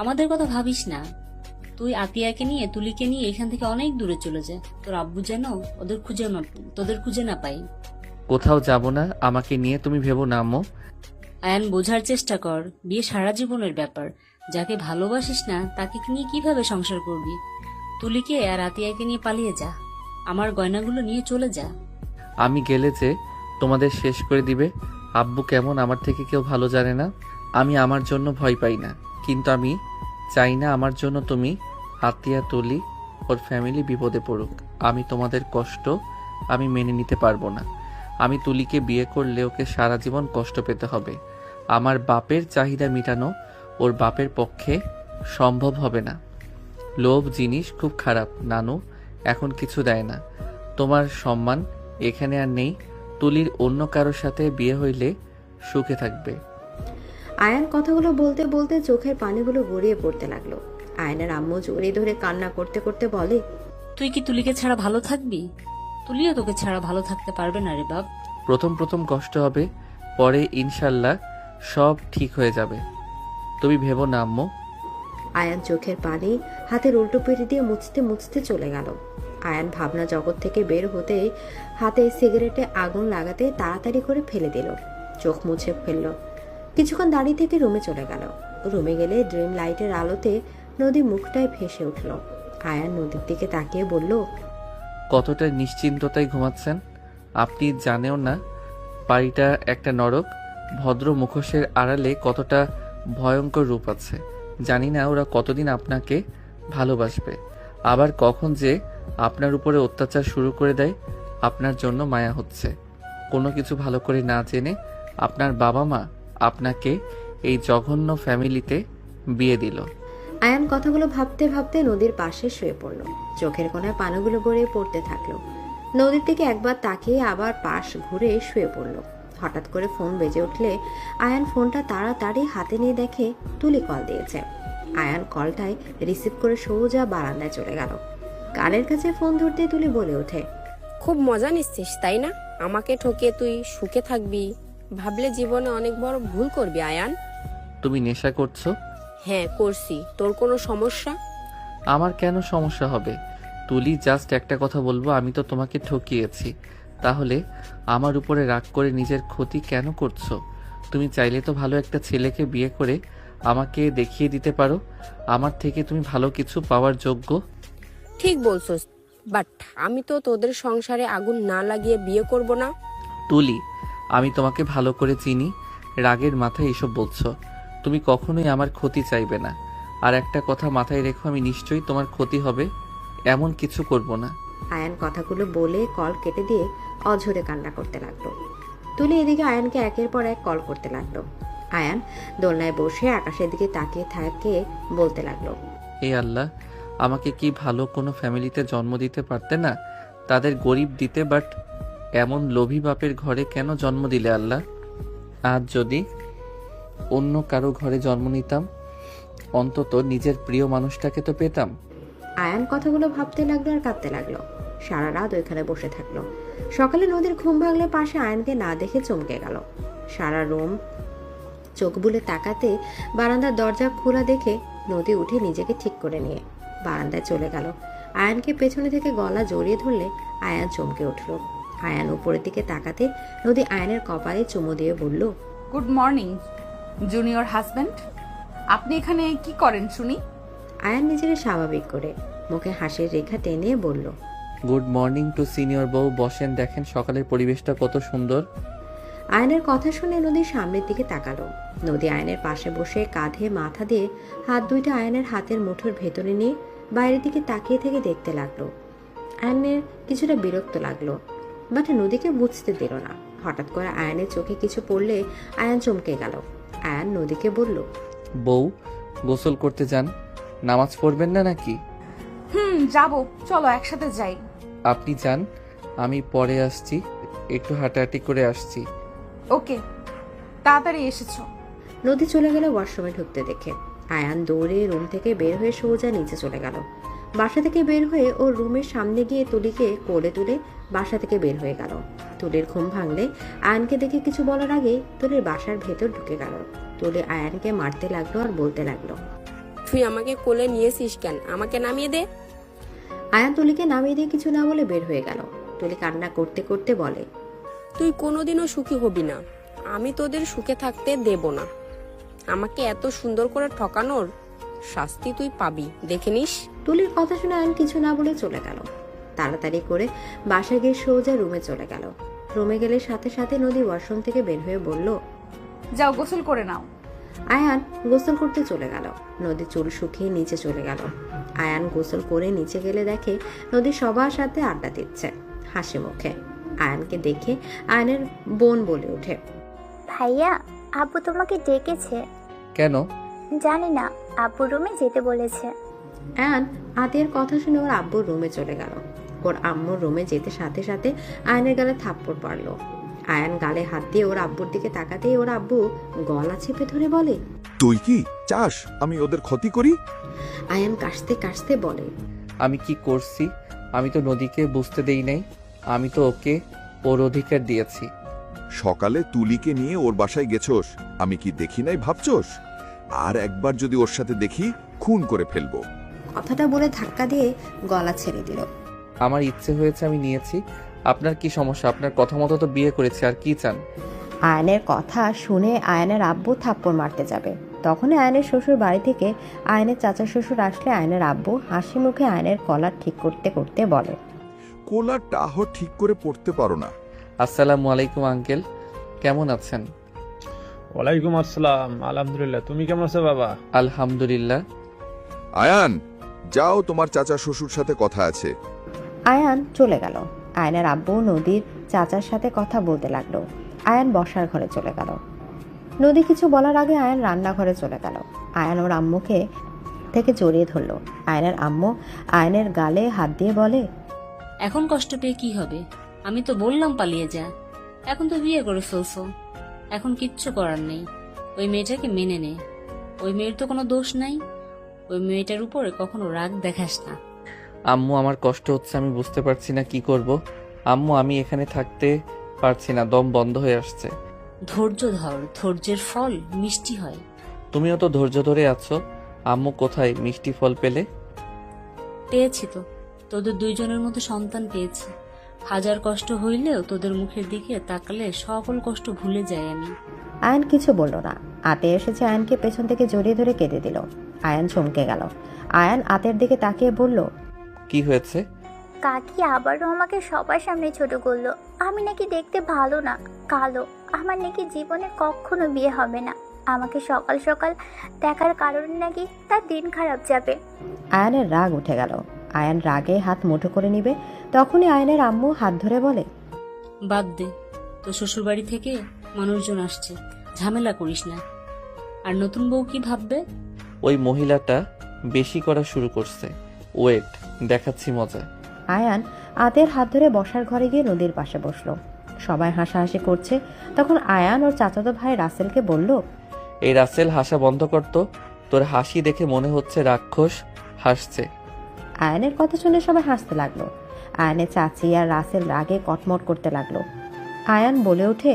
আমাদের কথা ভাবিস না। তুই আতিয়াকে নিয়ে তুলিকে নিয়ে এখান থেকে অনেক দূরে চলে যা, তোর আব্বু যেন তোদের খুঁজে না পাই। কোথাও যাব না, আমাকে নিয়ে তুমি ভেবো না আম্মু। আয়ান, বোঝার চেষ্টা কর, বিয়ে সারা জীবনের ব্যাপার। যাকে ভালোবাসিস না তাকে নিয়ে কিভাবে সংসার করবি? তুলিকে আর আতিয়াকে নিয়ে পালিয়ে যা, আমার গয়নাগুলো নিয়ে চলে যা। আমি গেলে যে তোমাদের শেষ করে দিবে। আব্বু কেমন আমার থেকে কেউ ভালো জানে না। আমি আমার জন্য ভয় পাই না, কিন্তু আমি চাই না আমার জন্য তুমি, আতিয়া, তুলি, ওর ফ্যামিলি বিপদে পড়ুক। আমি তোমাদের কষ্ট আমি মেনে নিতে পারবো না। আমি তুলিকে বিয়ে করলে ওকে সারা জীবন কষ্ট পেতে হবে। আমার বাপের চাহিদা মেটানো ওর বাপের পক্ষে সম্ভব হবে না। লোভ জিনিস খুব খারাপ নানু, এখন কিছু দেয় না। তোমার সম্মান এখানে আর নেই। তুলির অন্য কারোর সাথে বিয়ে হইলে সুখে থাকবে। আয়ান কথাগুলো বলতে বলতে চোখের পানিগুলো গড়িয়ে পড়তে লাগলো। আয়নের আম্মু জড়িয়ে ধরে কান্না করতে করতে বলে, তুই কি তুলিকে ছাড়া ভালো থাকবি? তুলিও তোকে ছাড়া ভালো থাকতে পারবে না রে বাপ। প্রথম প্রথম কষ্ট হবে, পরে ইনশাল্লাহ সব ঠিক হয়ে যাবে। তুমি ভেবো না আম্মু। আয়ান চোখের পানি হাতের উল্টো পিঠে দিয়ে মুছতে মুছতে চলে গেল। আয়ান ভাবনা জগৎ থেকে বের হতে হাতে সিগারেটে আগুন লাগাতে তাড়াতাড়ি করে ফেলে দিল, চোখ মুছে ফেলল। কিছুক্ষণ দাঁড়িয়ে থেকে রুমে চলে গেল। রুমে গেলে ড্রিম লাইটের আলোতে নদী মুখটায় ভেসে উঠল। আয়ান নদীর দিকে তাকিয়ে বলল, কতটা নিশ্চিন্ততায় ঘুমাচ্ছেন আপনি জানেও না বাড়িটা একটা নরক। ভদ্র মুখোশের আড়ালে কতটা ভয়ঙ্কর রূপ আছে। জানি না ওরা কতদিন আপনাকে ভালোবাসবে, আবার কখন যে আপনার উপরে অত্যাচার শুরু করে দেয়। আপনার জন্য মায়া হচ্ছে। কোনো কিছু ভালো করে না জেনে আপনার বাবা মা আপনাকে এই জঘন্য ফ্যামিলিতে বিয়ে দিল। আয়ান কথাগুলো ভাবতে ভাবতে নদীর পাশে শুয়ে পড়ল। চোখের কোণায় পানিগুলো গড়িয়ে পড়তে থাকলো। নদীর দিকে একবার তাকিয়ে আবার পাশ ঘুরে শুয়ে পড়ল। হঠাৎ করে ফোন বেজে উঠলে আয়ান ফোনটা তাড়াতাড়ি হাতে নিয়ে দেখে তুলি কল দিয়েছে। আয়ান কলটায় রিসিভ করে সোজা বারান্দায় চলে গেল। কানের কাছে ফোন ধরতে তুলি বলে ওঠে, খুব মজা নিচ্ছিস তাই না? আমাকে ঠকে তুই সুখে থাকবি ভাবলে জীবনে অনেক বড় ভুল করবি আয়ান। তুমি নেশা করছো? হ্যাঁ করছি, তোর কোনো সমস্যা? আমার কেন সমস্যা হবে? তুলি, জাস্ট একটা কথা বলবো, আমি তো তোমাকে ঠকিয়েছি। তাহলে আমার উপরে রাগ করে নিজের ক্ষতি কেন করছো? তুমি চাইলে তো ভালো একটা ছেলেকে বিয়ে করে আমাকে দেখিয়ে দিতে পারো আমার থেকে তুমি ভালো কিছু পাওয়ার যোগ্য। ঠিক বলছস, বাট আমি তো তোদের সংসারে আগুন না লাগিয়ে বিয়ে করব না। তুলি, আমি তোমাকে ভালো করে চিনি, রাগের মাথায় এসব বলছো। তুমি কখনোই আমার ক্ষতি চাইবে না। আর একটা কথা মাথায় রেখো, আমি নিশ্চয়ই তোমার ক্ষতি হবে এমন কিছু করব না। আয়ান কথাগুলো বলে কল কেটে দিয়ে অঝরে কান্না করতে লাগলো। তুলি এদিকে আয়ানকে একের পর এক কল করতে লাগলো। আয়ান দোলনায় বসে আকাশের দিকে তাকিয়ে থাকে, বলতে লাগলো, এ আল্লাহ, আমাকে কি ভালো কোনো ফ্যামিলিতে জন্ম দিতে পারতে না? তাদের গরিব দিতে, বাট এমন লোভী বাপের ঘরে কেন জন্ম দিলে আল্লাহ? আজ যদি অন্য কারো ঘরে জন্ম নিতাম, অন্তত নিজের প্রিয় মানুষটাকে তো পেতাম। আয়ান কথাগুলো ভাবতে লাগলো আর কাঁদতে লাগলো। সারা রাত ওইখানে বসে থাকলো। সকালে নদীর ঘুম ভাঙলে পাশে আয়ানকে না দেখে চমকে গেল। সারা রুম চোখ বুলে তাকাতে বারান্দার দরজা খোলা দেখে নদী উঠে নিজেকে ঠিক করে নিয়ে বারান্দায় চলে গেল। আয়ানকে পেছনে থেকে গলা জড়িয়ে ধরলে আয়ান চমকে উঠল। আয়ান উপরের দিকে তাকাতে নদী আয়ানের কপালে চুমু দিয়ে বলল, গুড মর্নিং জুনিয়র হাজব্যান্ড। আপনি এখানে কি করেন শুনি? আয়ান নিজেকে স্বাভাবিক করে মুখে হাসির রেখা টেনে বলল, গুড মর্নিং টু সিনিয়র বউ। বসেন, দেখেন সকালের পরিবেশটা কত সুন্দর। আয়নের কথা শুনে নদী সামনের দিকে তাকালো। নদী আয়নের পাশে বসে কাঁধে মাথা দিয়ে হাত দুইটা আয়নের হাতের মুঠোর ভেতরে নিয়ে বাইরের দিকে তাকিয়ে থেকে দেখতে লাগলো। আয়নের কিছুটা বিরক্ত লাগলো, বাট নদীকে বুঝতে দিল না। হঠাৎ করে আয়নের চোখে কিছু পড়লে আয়ান চমকে গেল। আয়ান নদীকে বলল, বউ, গোসল করতে যান, নামাজ পড়বেন না নাকি? যাবো, চলো একসাথে যাই। আপনি যান, আমি পরে আসছি, একটু হাঁটাহাঁটি করে আসছি। ওকে, তাড়াতাড়ি এসেছো। নদী চলে গেল ওয়াশরুমে ঢুকতে দেখে। আয়ান দৌড়ে রুম থেকে বের হয়ে সোজা নিচে চলে গেল। বাসা থেকে বের হয়ে ওর রুমের সামনে গিয়ে তুলিকে কোলে তুলে বাসা থেকে বের হয়ে গেল। তুলির ঘুম ভাঙলে আয়ানকে দেখে কিছু বলার আগে তুলির বাসার ভেতর ঢুকে গেল। তুলি আয়ানকে মারতে লাগলো আর বলতে লাগলো, তুই আমাকে কোলে নিয়েছিস কেন? আমাকে নামিয়ে দে। আয়ান তুলিকে নামিয়ে দিয়ে কিছু না বলে বের হয়ে গেল। তুলি কান্না করতে করতে বলে, তুই কোনোদিনও সুখী হবি না, আমি তোদের সুখে থাকতে দেব না। আমাকে এত সুন্দর করে ঠকানোর শাস্তি তুই পাবি, দেখে নিস। তুলির কথা শুনে আয়ান কিছু না বলে চলে গেল। তাড়াতাড়ি করে বাসায় গিয়ে সোজা রুমে চলে গেল। রুমে গেলে সাথে সাথে নদী ওয়াশরুম থেকে বের হয়ে বলল, যাও গোসল করে নাও। আয়ান গোসল করতে চলে গেল। নদী চুল শুকিয়ে নিচে চলে গেল। আয়ান গোসল করে নিচে গেলে দেখে নদী সবার সাথে আড্ডা দিচ্ছে হাসি মুখে। আয়ানকে দেখে আয়ানের বোন বলে ওঠে, ভাইয়া, আব্বু তোমাকে ডেকেছে। কেন? জানি না, আব্বু রুমে যেতে বলেছে। আয়ান আতিয়ার কথা শুনে ওর আব্বুর রুমে চলে গেল। ওর আম্মুর রুমে যেতে সাথে সাথে আয়ানের গালে থাপ্পড় পড়লো। আয়ান গালে হাত দিয়ে ওর আব্বুর দিকে তাকাতেই ওর আব্বু গলা চেপে ধরে বলে, তুই কি চাস আমি ওদের ক্ষতি করি? আয়ান কাশতে কাশতে বলে, আমি কি করছি? আমি তো নদীকে বুঝতে দেই নাই, আমি তো ওকে ওর অধিকার দিয়েছি। সকালে তুলিকে নিয়ে ওর বাসায় গেছোস, আমি কি দেখি নাই ভাবছোস? আর একবার যদি ওর সাথে দেখি, খুন করে ফেলবো। কথাটা বলে ধাক্কা দিয়ে গলা ছেড়ে দিল। আমার ইচ্ছে হয়েছে, আমি নিয়েছি। আপনার কি সমস্যা? আপনার কথা মতো তো বিয়ে করেছি, আর কি চান? আয়নের কথা শুনে আয়নের আব্বু থাপ্পড় মারতে যাবে। তখন আয়নের শ্বশুর বাড়ি থেকে আয়নের চাচা শ্বশুর আসলে আয়নের আব্বু হাসি মুখে আয়নের কলার ঠিক করতে করতে বলে, কোলার টাহ ঠিক করে পড়তে পারো না। আসসালামু আলাইকুম আঙ্কেল, কেমন আছেন? ওয়ালাইকুম আসসালাম, আলহামদুলিল্লাহ। তুমি কেমন আছো বাবা? আলহামদুলিল্লাহ। আয়ান, যাও, তোমার চাচা শ্বশুর সাথে কথা আছে। আয়ান চলে গেল। আয়নের আব্বু নদীর চাচার সাথে কথা বলতে লাগলো। আয়ান বসার ঘরে চলে গেল। নদী কিছু বলার আগে আয়ান রান্নাঘরে চলে গেল। আয়ান ওর আম্মুকে থেকে জড়িয়ে ধরলো। আয়নের আম্মু আয়নের গালে হাত দিয়ে বলে, এখন কষ্ট পেয়ে কি হবে? আমি তো বললাম পালিয়ে যা, এখন তো বিয়ে করে ফেলছো। এখন কিচ্ছু করার নেই, ওই মেয়েটাকে মেনে নে। ওই মেয়ের তো কোনো দোষ নাই, ওই মেয়েটার উপরে কখনো রাগ দেখাস না। আম্মু, আমার কষ্ট হচ্ছে, আমি বুঝতে পারছি না কি করব। আম্মু, আমি এখানে থাকতে পারছি না, দম বন্ধ হয়ে আসছে। ধৈর্য ধর, ধৈর্যের ফল মিষ্টি হয়। তুমিও তো ধৈর্য ধরে আছো। আম্মু কোথায় মিষ্টি ফল পেলে? পেয়েছি তো, তোদের দুইজনের মধ্যে সন্তান পেয়েছি। হাজার কষ্ট হইলেও তোদের মুখের দিকে তাকালে সকল কষ্ট ভুলে যাই আমি। আয়ান কিছু বলল না। আতে এসেছে আয়ানকে পেছন থেকে জড়িয়ে ধরে কেঁদে দিল। আয়ান চমকে গেল। আয়ান আতের দিকে তাকিয়ে বলল, কি হয়েছে? কাকি আবারও আমাকে সবার সামনে ছোট করলো। আমি নাকি দেখতে ভালো না, কালো। আমার নাকি জীবনে কখনো বিয়ে হবে না। আমাকে সকাল সকাল দেখার কারণে নাকি তার দিন খারাপ যাবে। আয়ানের রাগ উঠে গেল। আয়ান রাগে হাত মুঠো করে নিবে, তখনই আয়ানের আম্মু হাত ধরে বলে, বাদ দে, তো শ্বশুর বাড়ি থেকে মানুষজন আসছে, ঝামেলা করিস না। আর নতুন বউ কি ভাববে? ওই মহিলাটা বেশি করা শুরু করছে। ওয়েট, দেখাচ্ছি মজা। আয়ান আতের হাত ধরে বসার ঘরে গিয়ে নদীর পাশে বসলো। সবাই হাসাহাসি করছে। তখন আয়ান ওর চাচাতো ভাই রাসেলকে বলল, এই রাসেল হাসা বন্ধ করতো। তোর হাসি দেখে মনে হচ্ছে রাক্ষস হাসছে। আয়ানের কথা শুনে সবাই হাসতে লাগলো। আয়ানের চাচি আর রাসেল রাগে কটমট করতে লাগলো। আয়ান বলে ওঠে,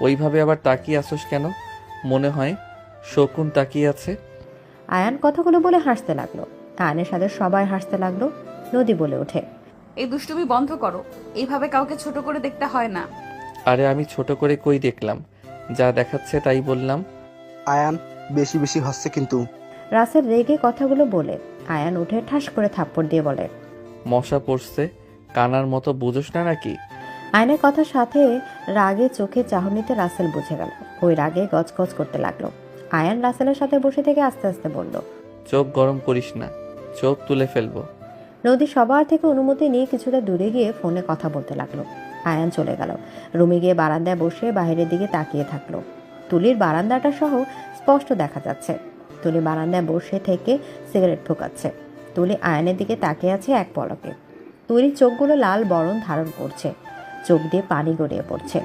ওইভাবে আবার তাকিয়ে আসোস কেন? মনে হয় শকুন তাকিয়ে আছে। আয়ান কথাগুলো বলে হাসতে লাগলো। আয়ানের সাথে সবাই হাসতে লাগলো। নদী বলে ওঠে, এই দুষ্টুমি বন্ধ করো। এইভাবে কাউকে ছোট করে দেখতে হয় না। আরে আমি ছোট করে কই দেখলাম? যা দেখাচ্ছে তাই বললাম। আয়ান বেশি বেশি হচ্ছে কিন্তু। রাসেল রেগে কথাগুলো বলে আয়ান উঠে ঠাস করে থাপ্পড় দিয়ে বলে, মশা পড়ছে, কানার মতো বুঝোস না নাকি? আয়নের কথার সাথে রাগে চোখে চাহনিতে রাসেল বুঝে গেল। ওই রাগে গজগজ করতে লাগলো। আয়ান রাসেলের সাথে বসে থেকে আস্তে আস্তে বলল, চোখ গরম করিস না, চোখ তুলে ফেলবো। নদী সবার থেকে অনুমতি নিয়ে কিছুটা দূরে গিয়ে ফোনে কথা বলতে লাগলো। আয়ান চলে গেল। রুমে গিয়ে বারান্দায় বসে বাইরের দিকে তাকিয়ে থাকলো। তুলির বারান্দাটা সহ স্পষ্ট দেখা যাচ্ছে। তুলি বারান্দায় বসে থেকে সিগারেট ফুঁকাচ্ছে। তুলি আয়ানের দিকে তাকিয়ে আছে এক পলকে। তুলির চোখগুলো লাল বরণ ধারণ করছে, চোখ দিয়ে পানি গড়িয়ে পড়ছে।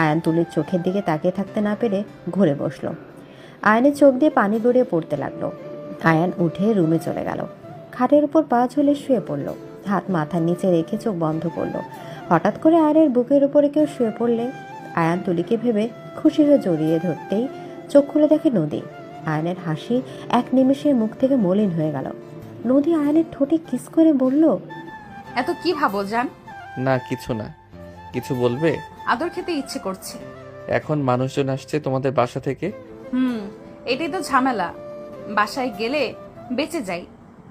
আয়ান তুলির চোখের দিকে তাকিয়ে থাকতে না পেরে ঘুরে বসলো। আয়ানের চোখ দিয়ে পানি গড়িয়ে পড়তে লাগলো। আয়ান উঠে রুমে চলে গেল। খাটের উপর পা ঝুলে শুয়ে পড়ল। হাত মাথার নিচে রেখে চোখ বন্ধ করলো। হঠাৎ করে আয়ানের বুকের উপরে কেউ শুয়ে পড়লে আয়ান তুলিকে ভেবে খুশি হয়ে জড়িয়ে ধরতেই চোখ খুলে দেখে নদী। আয়ানের হাসি এক নিমেষে মুখ থেকে মলিন হয়ে গেল। নদী আয়ানের ঠোঁটে কিস করে বলল, এত কি ভাবো জান? না কিছু না। কিছু বলবে? আদর খেতে ইচ্ছে করছে। এখন মানুষজন আসছে তোমাদের বাসা থেকে। এটাই তো ঝামেলা। বাসায় গেলে বেঁচে যাই,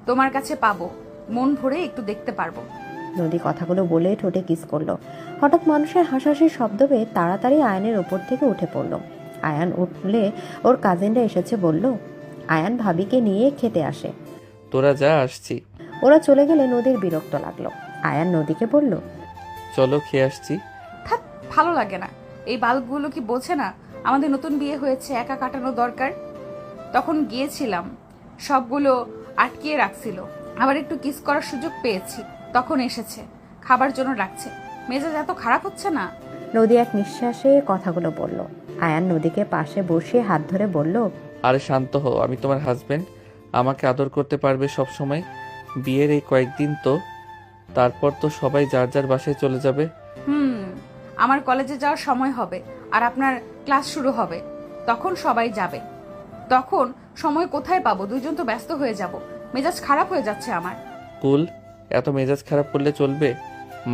তোমার কাছে পাবো, মন ভরে একটু দেখতে পারবো। নদী কথাগুলো বলে ঠোঁটে কিস করলো। হঠাৎ মানুষের হাসাহাসির শব্দ পেয়ে তাড়াতাড়ি আয়ানের ওপর থেকে উঠে পড়লো। আয়ান উঠলে ওর কাজিনরা এসেছে বলল, আয়ান ভাবিকে নিয়ে খেতে আসে। তোরা যা, আসছি। ওরা চলে গেলে নদীর বিরক্ত লাগলো। আয়ান নদীকে বলল, চলো খেয়ে আসছি। থাক, ভালো লাগে না। এই বাল্বগুলো কি বোঝে না আমাদের নতুন বিয়ে হয়েছে, একা কাটানো দরকার? তখন গিয়েছিলাম, সবগুলো আটকিয়ে রাখছিল। আবার একটু কিস করার সুযোগ পেয়েছি, তখন এসেছে, খাবার জন্য রাখছে। মেজাজ এত খারাপ হচ্ছে না। নদী এক নিঃশ্বাসে কথাগুলো বলল। আয়ান নদীকে পাশে বসিয়ে হাত ধরে বলল, আরে শান্ত হও, আমি তোমার হাজবেন্ড। আমাকে আদর করতে পারবে সব সময়। বিয়ের এই কয়েকদিন তো, তারপর তো সবাই যার যার বাসায় চলে যাবে। আমার কলেজে যাওয়ার সময় হবে, আর আপনার ক্লাস শুরু হবে, তখন সবাই যাবে। তখন সময় কোথায় পাবো? দুইজন তো ব্যস্ত হয়ে যাব। মেজাজ খারাপ হয়ে যাচ্ছে আমার। কুল, এত মেজাজ খারাপ করলে চলবে?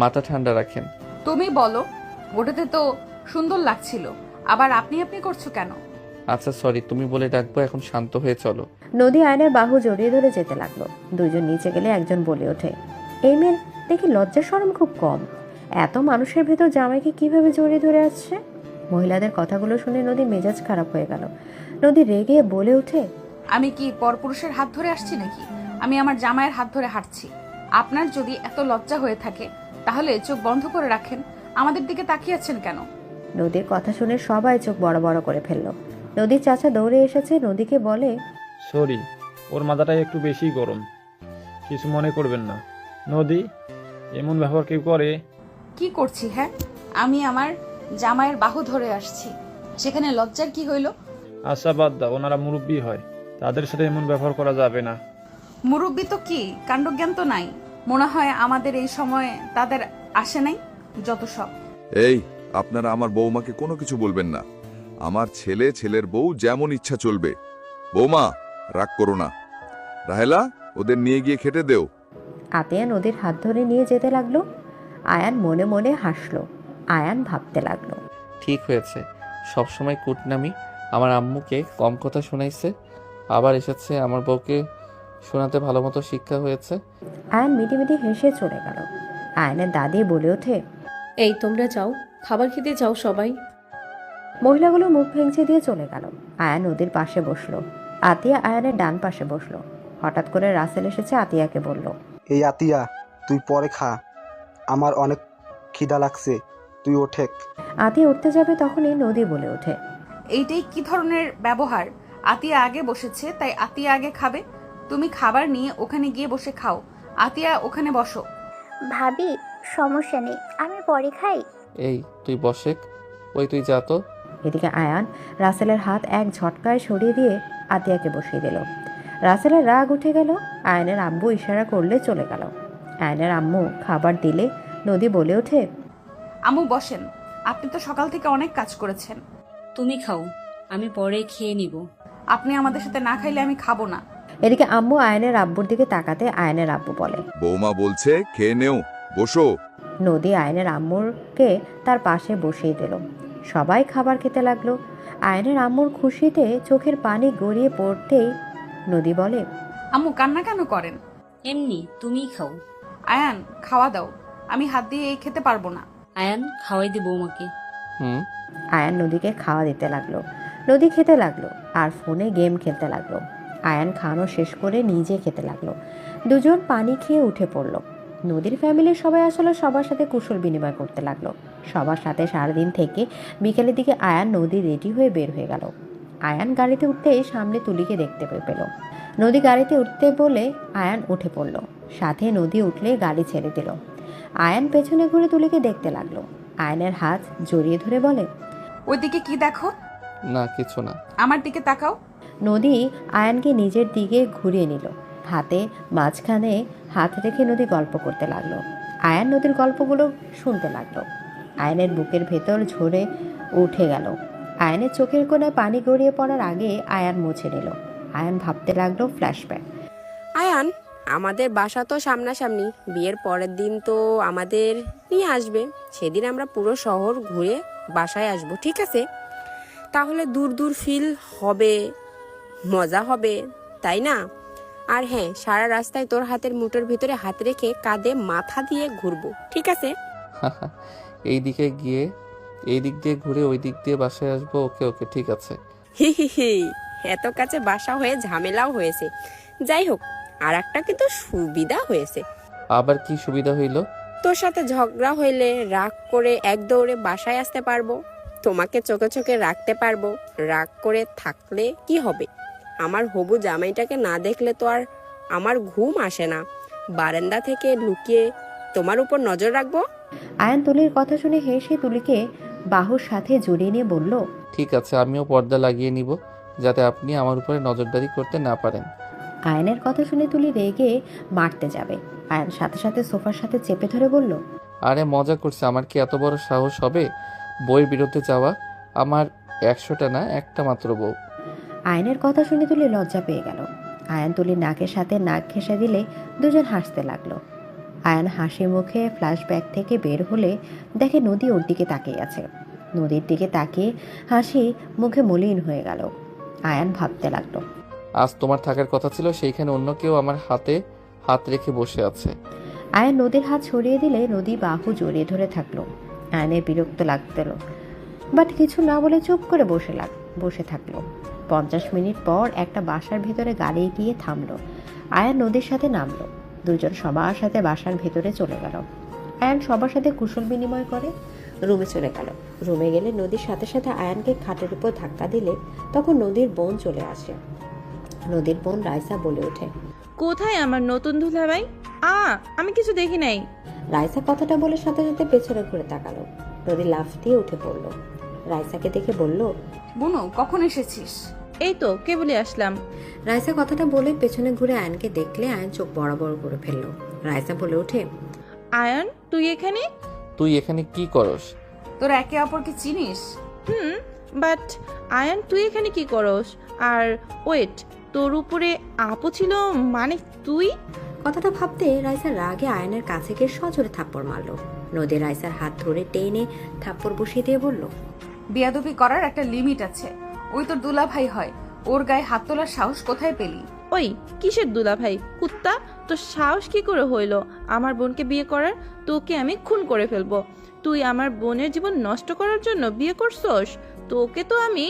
মাথা ঠান্ডা রাখেন। তুমি বলো, ওটাতে তো সুন্দর লাগছিল, আবার আপনি আপনি করছো কেন? আচ্ছা সরি, তুমি বলে ডাকবো। এখন শান্ত হয়ে চলো। নদী আয়নের বাহু জড়িয়ে ধরে যেতে লাগলো। দুইজন নিচে গেলে একজন বলে ওঠে, এই মেয়ের দেখি লজ্জা শরম খুব কম। এত মানুষের ভেতর জামাইকে কিভাবে জড়িয়ে ধরে আসছে? মহিলাদের কথাগুলো শুনে নদী মেজাজ খারাপ হয়ে গেল। নদী রেগে বলে ওঠে, আমি কি পরপুরুষের হাত ধরে আসছি নাকি? আমি আমার জামাইয়ের হাত ধরে হাঁটছি। আপনার যদি এত লজ্জা হয়ে থাকে তাহলে চোখ বন্ধ করে রাখেন। আমাদের দিকে তাকিয়ে আছেন কেন? নদীর কথা শুনে সবাই চোখ বড় বড় করে ফেললো। নদীর চাচা দৌড়ে এসেছে, নদীকে বলে, সরি, ওর মাথাটাই একটু বেশি গরম, কিছু মনে করবেন না। নদী, এমন ব্যবহার কেউ করে? কি করছি? হ্যাঁ, আমি আমার জামাইয়ের বাহু ধরে আসছি, সেখানে লজ্জার কি হইল? আচ্ছা বাদ দাও, ওনারা মুরব্বী হয়, তাদের সাথে এমন ব্যবহার করা যাবে না। মুরব্বী তো কি, কাণ্ডজ্ঞান তো নাই। মনে হয় আমাদের এই সময়ে তাদের আসে নাই, যত সব। এই, আপনারা আমার বৌমাকে কোনো কিছু বলবেন না। আমার ছেলে, ছেলের বউ যেমন ইচ্ছা চলবে। বৌমা, রাগ করো না। রাহেলা, ওদের নিয়ে গিয়ে খেতে দেও। আতিয়া নদীর হাত ধরে নিয়ে যেতে লাগলো। আয়ান মনে মনে হাসলো। আয়ান ভাবতে লাগলো, ঠিক হয়েছে, সবসময় কুটনামি আমার আম্মুকে কম কথা শোনাইছে, আবার এসেছে আমার বউকে শোনাতে ভালো মতো শিক্ষা হয়েছে। আয়ান মিটিমিটি হেসে চলে গেল। আয়ানের দাদি বলে ওঠে, এই তোমরা যাও, খাবার খেতে যাও সবাই। মহিলাগুলো মুখ ভেঙচে দিয়ে চলে গেল। আয়ান নদীর পাশে বসলো। আতিয়া আয়ানের ডান পাশে বসলো। হঠাৎ করে রাসেল এসেছে আতিয়াকে বলল, এই আতিয়া, তুই পরে খা, আমার অনেক খিদা লাগছে, তুই ওঠে। আতিয়া উঠতে যাবে তখনই নদী বলে ওঠে, এইটাই কি ধরনের ব্যবহার? আতিয়া আগে বসেছে তাই আতিয়া আগে খাবে। তুমি খাবার নিয়ে ওখানে গিয়ে বসে খাও। আতিয়া ওখানে বসো। ভাবি, সমস্যা নেই, আমি পরে খাই। এই তুই বসেক, ওই তুই যা তো। এদিকে আয়ান রাসেলের হাত এক ঝটকায় সরিয়ে দিয়ে আতিয়াকে বসিয়ে দিল। রাসেলের রাগ উঠে গেল। আয়ানের আব্বু ইশারা করলে চলে গেল। আয়ানের আম্মু খাবার দিলে নদী বলে ওঠে, আম্মু বসেন, আপনি তো সকাল থেকে অনেক কাজ করেছেন। তুমি খাও, আমি পরে খেয়ে নিব। আপনি আমাদের সাথে না খাইলে আমি খাবো না। এদিকে আম্মু আয়ানের আব্বুর দিকে তাকাতে আয়ানের আব্বু বলে, বৌমা বলছে খেয়ে নেও, বসো। নদী আয়নের আম্মুরকে তার পাশে বসিয়ে দিল। সবাই খাবার খেতে লাগলো। আয়নের আম্মুর খুশিতে চোখের পানি গড়িয়ে পড়তেই নদী বলে, আম্মু কান্না কেন করেন? এমনি, তুমিই খাও। আয়ান খাওয়া দাও, আমি হাত দিয়ে এই খেতে পারবো না। আয়ান, খাওয়াই দে বৌমাকে। হুম। আয়ান নদীকে খাওয়া দিতে লাগলো। নদী খেতে লাগলো আর ফোনে গেম খেলতে লাগলো। আয়ান খাওয়ানো শেষ করে নিজে খেতে লাগলো। দুজন পানি খেয়ে উঠে পড়লো। নদীর ফ্যামিলির সবাই আসলে সবার সাথে কুশল বিনিময় করতে লাগলো। সবার সাথে সারাদিন থেকে বিকেলের দিকে আয়ান নদী রেডি হয়ে বের হয়ে গেল। আয়ান গাড়িতে উঠতেই সামনে তুলিকে দেখতে পেল। নদী গাড়িতে উঠতে বলে আয়ান উঠে পড়ল। সাথে নদী উঠলে গাড়ি ছেড়ে দিল। আয়ান পেছনে ঘুরে তুলিকে দেখতে লাগলো। আয়ানের হাত জড়িয়ে ধরে বলে, ওইদিকে কি দেখো? না কিছু না। আমার দিকে তাকাও। নদী আয়ানকে নিজের দিকে ঘুরিয়ে নিল। হাতে মাঝখানে হাত রেখে নদী গল্প করতে লাগলো। আয়ান নদীর গল্পগুলো শুনতে লাগলো। আয়ানের বুকের ভেতর ঝরে উঠে গেল। আয়ানের চোখের কোণায় পানি গড়িয়ে পড়ার আগে আয়ান মুছে নিল। আয়ান ভাবতে লাগলো ফ্ল্যাশব্যাক। আয়ান, আমাদের বাসা তো সামনাসামনি, বিয়ের পরের দিন তো আমাদের নিয়ে আসবে। সেদিন আমরা পুরো শহর ঘুরে বাসায় আসবো, ঠিক আছে? তাহলে দূর দূর ফিল হবে, মজা হবে, তাই না? আর হ্যাঁ, সারা রাস্তায় তোর হাতের মুঠোর ভিতরে হাত রেখে কাঁধে মাথা দিয়ে ঘুরবো, ঠিক আছে? এই দিকে গিয়ে এই দিক দিয়ে ঘুরে ওই দিক দিয়ে বাসায় আসবো। ওকে ওকে, ঠিক আছে। হি হি হি, এত কাছে বাসা হয়ে ঝামেলাও হয়েছে। যাই হোক, আর একটা কিন্তু সুবিধা হয়েছে। আবার কি সুবিধা হইল? তোর সাথে ঝগড়া হইলে রাগ করে এক দৌড়ে বাসায় আসতে পারবো। তোমাকে চোখে চোখে রাখতে পারবো। রাগ করে থাকলে কি হবে? আমার হবু জামাইটাকে না দেখলে তো আর আমার ঘুম আসে না। বারান্দা থেকে লুকিয়ে তোমার উপর নজর রাখবো। আয়ান তুলির কথা শুনে হেসে তুলিকে বাহুর সাথে জড়িয়ে নিয়ে বলল, ঠিক আছে, আমিও পর্দা লাগিয়ে নিব যাতে আপনি আমার উপরে নজরদারি করতে না পারেন। আয়নের কথা শুনে তুলি রেগে মারতে যাবে। আয়ন সাথে সাথে সোফার সাথে চেপে ধরে বলল, আরে মজা করছে, আমার কি এত বড় সাহস হবে বউয়ের বিরুদ্ধে যাওয়া? আমার 100টা না, একটা মাত্র বউ। আয়নের কথা শুনে তুলি লজ্জা পেয়ে গেল। আয়ান তুলির নাকের সাথে নাক ঘেঁষে দিলে দুজন হাসতে লাগলো। আয়ান হাসি মুখে ফ্ল্যাশব্যাক থেকে বের হলে দেখে নদী ওর দিকে তাকিয়ে আছে। নদীর দিকে তাকিয়ে হাসি মুখে মলিন হয়ে গেল। আয়ান ভাবতে লাগলো, আজ তোমার থাকার কথা ছিল, সেইখানে অন্য কেউ আমার হাতে হাত রেখে বসে আছে। আয়ান নদীর হাত ছড়িয়ে দিলে নদী বাহু জড়িয়ে ধরে থাকলো। আয়ানের বিরক্ত লাগতেল, বাট কিছু না বলে চুপ করে বসে থাকলো। 50 মিনিট পর একটা বাসার ভেতরে গাড়ি গিয়ে থামলো। আয়ান নদীর সাথে নামলো। দুজন সবার সাথে বাসার ভেতরে চলে গেল। আয়ান সবার সাথে কুশল বিনিময় করে রুমে চলে গেল। রুমে গেলে নদীর সাথে সাথে আয়ানকে খাটের উপর ধাক্কা দিলে তখন নদীর বোন চলে আসে। নদীর বোন রাইসা বলে ওঠে, কোথায় আমার নতুন দুলাভাই? আমি কিছু দেখি নাই। রাইসা কথাটা বলে সাথে সাথে পেছনে ঘুরে তাকালো। নদী লাফ দিয়ে উঠে পড়ল। রাইসাকে দেখে বলল, বুনু কখন এসেছিস? এই তো কেবলই আসলাম। রাইসা কথাটা বলে পেছনে ঘুরে আয়নকে দেখলে আয়ন চোখ বড় বড় করে ফেলল। রাইসা বলে ওঠে, আয়ান, তুই এখানে? তুই এখানে কি করস? তোরা একে অপরকে চিনিস? বাট আয়ান তুই এখানে কি করস? আর ওয়েট, তোর উপরে আপু ছিল মানে তুই? কথাটা ভাবতে রাইসা রাগে আয়নের কাছে গিয়ে সজোরে থাপ্পড় মারলো। নদী রাইসার হাত ধরে টেনে থাপ্পড় বসিয়ে দিয়ে বলল, বেয়াদবি করার একটা লিমিট আছে। ওই তোর দুলাভাই হয়, ওর গায়ে হাত তোলার সাহস কোথায় পেলি? ওই কিসের দুলা ভাই কুত্তা, তোর সাহস কি করে হইলো আমার বোনকে বিয়ে করার? তোকে আমি খুন করে ফেলবো। তুই আমার বোনের জীবন নষ্ট করার জন্য বিয়ে করছস? তোকে তো আমি...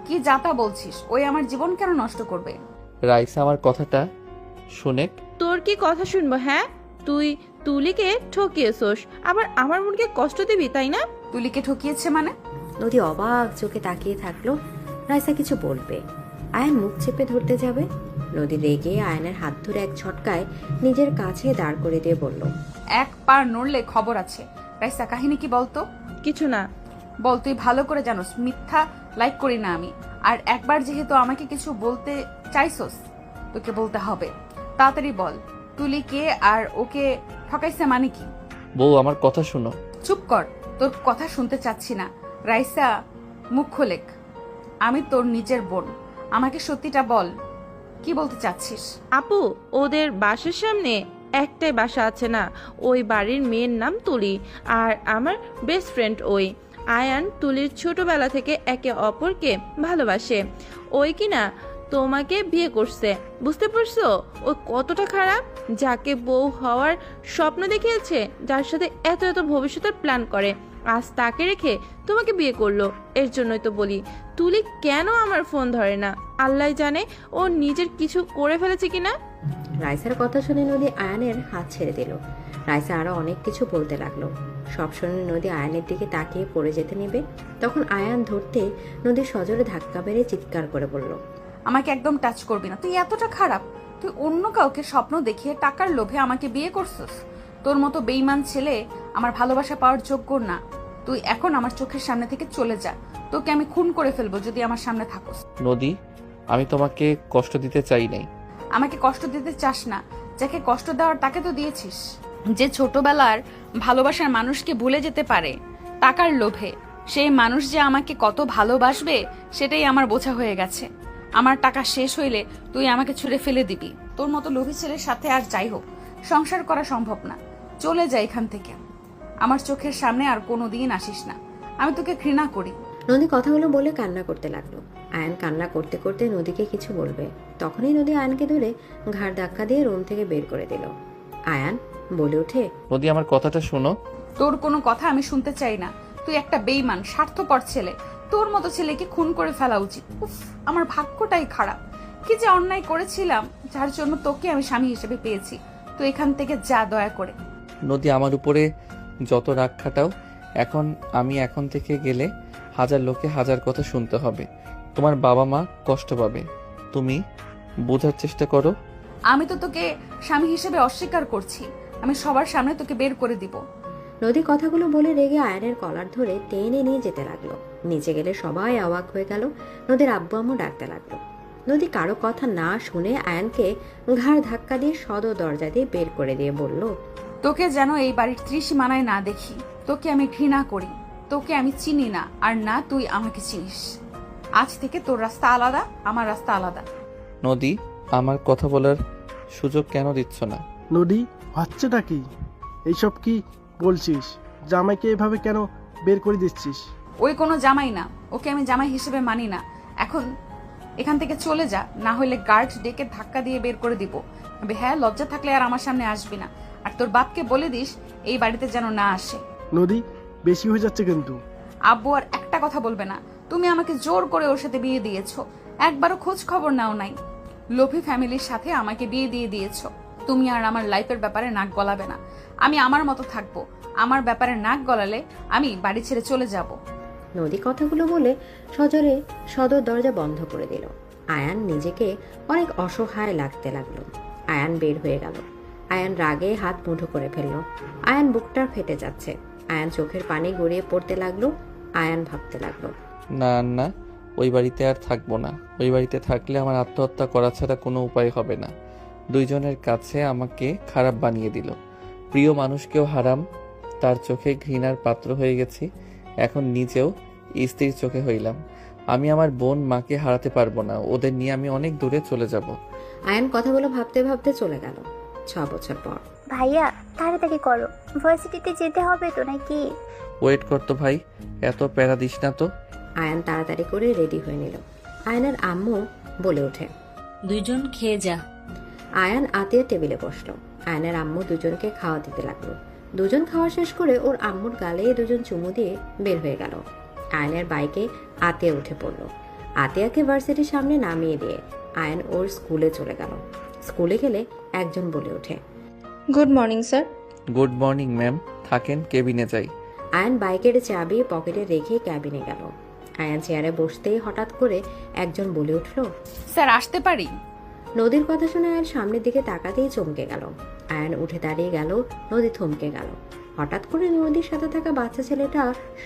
কি যাতা বলছিস? ওই আমার জীবন কেন নষ্ট করবে? রাইসা আমার কথাটা শুনে তোর কি কথা শুনবো? হ্যাঁ, তুই তুলিকে ঠকিয়েছস, আবার আমার বোনকে কষ্ট দিবি, তাই না? তুলিকে ঠকিয়েছে মানে? নদী অবাক চোখে তাকিয়ে থাকলো। রাইসা কিছু বলবে, আয়ন মুখ চেপে ধরতে যাবে। নদী রেগে আয়নের হাত ধরে এক ঝটকায় নিজের কাছে দাঁড় করে দিয়ে বলল, এক পার নড়লে খবর আছে। রাইসা, কাহিনী কি বলতো? কিছু না। বল, তুই ভালো করে জানোস মিথ্যা লাইক করি না আমি। আর একবার যেহেতু আমাকে কিছু বলতে চাইছস, তোকে বলতে হবে। তাড়াতাড়ি বল, তুলি কে আর ওকে ঠকাইছে মানে কি? বউ আমার কথা শুনো। চুপ কর, তোর কথা শুনতে চাচ্ছি না। রাইসা, মুখ খোলেক। আমি তোর নিজের বোন, আমাকে সত্যিটা বল, কি বলতে চাচ্ছিস? আপু, ওদের বাসার সামনে একটাই বাসা আছে না, ওই বাড়ির মেয়ের নাম তুলি, আর আমার বেস্ট ফ্রেন্ড ওই আয়ান। তুলির ছোটবেলা থেকে একে অপরকে ভালোবাসে। ওই কিনা তোমাকে বিয়ে করছে, বুঝতে পারছো? ও কতটা খারাপ, যাকে বউ হওয়ার স্বপ্ন দেখিয়েছে, যার সাথে এত এত ভবিষ্যতের প্ল্যান করে, আজ তাকে রেখে তোমাকে বিয়ে করলো। এর জন্যই তো বলি, তুলি কেন আমার ফোন ধরে না? আল্লাহ জানে ও নিজের কিছু করে ফেলেছে কিনা। রাইসার কথা শুনে নদী আয়নের হাত ছেড়ে দিল। রাইসা আরো অনেক কিছু বলতে লাগলো। সব শুনে নদী আয়নের দিকে তাকিয়ে পড়ে যেতে নেবে, তখন আয়ান ধরতে নদী সজোরে ধাক্কা মেরে চিৎকার করে বলল, আমাকে একদম টাচ করবি না। তুই এতটা খারাপ? তুই অন্য কাউকে স্বপ্ন দেখিয়ে টাকার লোভে আমাকে বিয়ে করছিস? তোর মতো বেঈমান ছেলে আমার ভালোবাসা পাওয়ার যোগ্য না। তুই এখন আমার চোখের সামনে থেকে চলে যা, তোকে আমি খুন করে ফেলবো যদি আমার সামনে থাকোস। নদী, আমি তোমাকে কষ্ট দিতে চাই নাই। আমাকে কষ্ট দিতে চাস না, যাকে কষ্ট দেওয়ার তাকে তো দিয়েছিস। যে ছোটবেলার ভালোবাসার মানুষকে ভুলে যেতে পারে টাকার লোভে, সেই মানুষ যে আমাকে কত ভালোবাসবে সেটাই আমার বোঝা হয়ে গেছে। আমার টাকা শেষ হইলে তুই আমাকে ছুঁড়ে ফেলে দিবি। তোর মতো লোভী ছেলের সাথে আর যাই হোক সংসার করা সম্ভব না। চলে যা এখান থেকে, আমার চোখের সামনে আর কোনোদিন আসিস না। আমি তোকে ঘৃণা করি। নদী কথাগুলো বলে কান্না করতে লাগলো। আয়ন কান্না করতে করতে নদীকে কিছু বলবে, তখনই নদী আয়নকে ধরে ঘাড় ধাক্কা দিয়ে রুম থেকে বের করে দিল। আয়ান বলে ওঠে, নদী আমার কথাটা শোনো। তোর কোনো কথা আমি শুনতে চাই না। তুই একটা বেঈমান স্বার্থপর ছেলে। তোর মতো ছেলেকে খুন করে ফেলা উচিত। উফ, আমার ভাগ্যটাই খারাপ। কি যে অন্যায় করেছিলাম, যার জন্য তোকে আমি স্বামী হিসেবে পেয়েছি। তুই এখান থেকে যা দয়া করে। নদী আমার উপরে যত রাগ খাটাও, আমি এখন থেকে গেলে হাজার লোকে হাজার কথা শুনতে হবে। তোমার বাবা মা কষ্ট পাবে। তুমি বোঝার চেষ্টা করো। আমি তো তোকে স্বামী হিসেবে অস্বীকার করছি। আমি সবার সামনে তোকে বের করে দিব। নদী কথাগুলো বলে রেগে আয়নের কলার ধরে টেনে নিয়ে যেতে লাগলো। নিচে গেলে সবাই অবাক হয়ে গেল। নদীর আব্বু আম্মু ডাকতে লাগলো। নদী কারো কথা না শুনে আয়নকে ঘাড় ধাক্কা দিয়ে সদর দরজা দিয়ে বের করে দিয়ে বলল, তোকে যেন এই বাড়ির ত্রিসীমানায় না দেখি। তোকে আমি ঘৃণা করি। তোকে আমি চিনি না, আর না তুই আমাকে চিনিস। আজ থেকে তোর রাস্তা আলাদা, আমার রাস্তা আলাদা। নদী, আমার কথা বলার সুযোগ কেন দিচ্ছ না? নদী, হচ্ছেটা কি? এইসব কি বলছিস? জামাইকে এভাবে কেন বের করে দিচ্ছিস? ওই কোনো জামাই না, ওকে আমি জামাই হিসেবে মানি না। এখন এখান থেকে চলে যা, না হলে গার্ড ডেকে ধাক্কা দিয়ে বের করে দিব। হ্যাঁ, লজ্জা থাকলে আর আমার সামনে আসবি না। আর তোর বাপকে বলে দিস এই বাড়িতে যেন না আসে। নদী, বেশি হয়ে যাচ্ছে কিন্তু। আব্বু আর একটা কথা বলবে না। তুমি আমাকে জোর করে ওর সাথে বিয়ে দিয়েছো, একবারও খোঁজ খবর নাও নাই। লোভী ফ্যামিলির সাথে আমাকে বিয়ে দিয়ে দিয়েছো। তুমি আর আমার লাইফের ব্যাপারে নাক গলাবে না। আমি আমার মতো থাকবো। আমার ব্যাপারে নাক গলালে আমি বাড়ি ছেড়ে চলে যাব। নদী কথাগুলো বলে সজোরে সদর দরজা বন্ধ করে দিল। আয়ান নিজেকে অনেক অসহায় লাগতে লাগলো। আয়ান বের হয়ে গেল। আয়ান রাগে হাত মুঠো করে ফেললো। আয়ান বুকটা ফেটে যাচ্ছে। আয়ান চোখের পানি গড়িয়ে পড়তে লাগলো। আয়ান ভাবতে লাগলো, না না, ওই বাড়িতে আর থাকবো না। ওই বাড়িতে থাকলে আমার আত্মহত্যা করা ছাড়া কোনো উপায় হবে না। দুইজনের কাছে আমাকে খারাপ বানিয়ে দিল। প্রিয় মানুষকেও হারাম, তার চোখে ঘৃণার পাত্র হয়ে গেছি। এখন নিজেও স্ত্রীর চোখে হইলাম। আমি আমার বোন মাকে হারাতে পারবো না, ওদের নিয়ে আমি অনেক দূরে চলে যাব। আয়ান কথাগুলো ভাবতে ভাবতে চলে গেল 6 বছর পর। ভাইয়া তাড়াতাড়ি করো, ভার্সিটিতে যেতে হবে তো নাকি? ওয়েট করতো ভাই, এত প্যারা দিস না তো। আয়ান তাড়াতাড়ি করে রেডি হয়ে নিল। আয়ানের আম্মু বলে ওঠে, দুইজন খেয়ে যা। আয়ান আতিয়া টেবিলে বসলো। আয়ানের আম্মু দুজনকে খাওয়া দিতে লাগলো। দুজন খাওয়া শেষ করে ওর আম্মুর গালে দুজন চুমু দিয়ে বের হয়ে গেল। আয়ানের বাইকে আতিয়া উঠে পড়লো। আতিয়াকে ভার্সিটির সামনে নামিয়ে দিয়ে আয়ান ওর স্কুলে চলে গেল। স্কুলে গেলে একজন বলে ওঠে, good morning sir. Good morning ma'am, থাকেন কেবিনে যাই। আয়ান বাইকের চাবি পকেটে রেখে ক্যাবিনে গেল। আয়ান চেয়ারে বসতেই হঠাৎ করে একজন বলে উঠল, স্যার আসতে পারি? নদীর কথা শুনে আয়ান সামনের দিকে তাকাতেই চমকে গেল। আয়ান উঠে দাঁড়িয়ে গেল, নদী থমকে গেল। হঠাৎ করে নদীর সাথে থাকা বাচ্চা ছেলেটা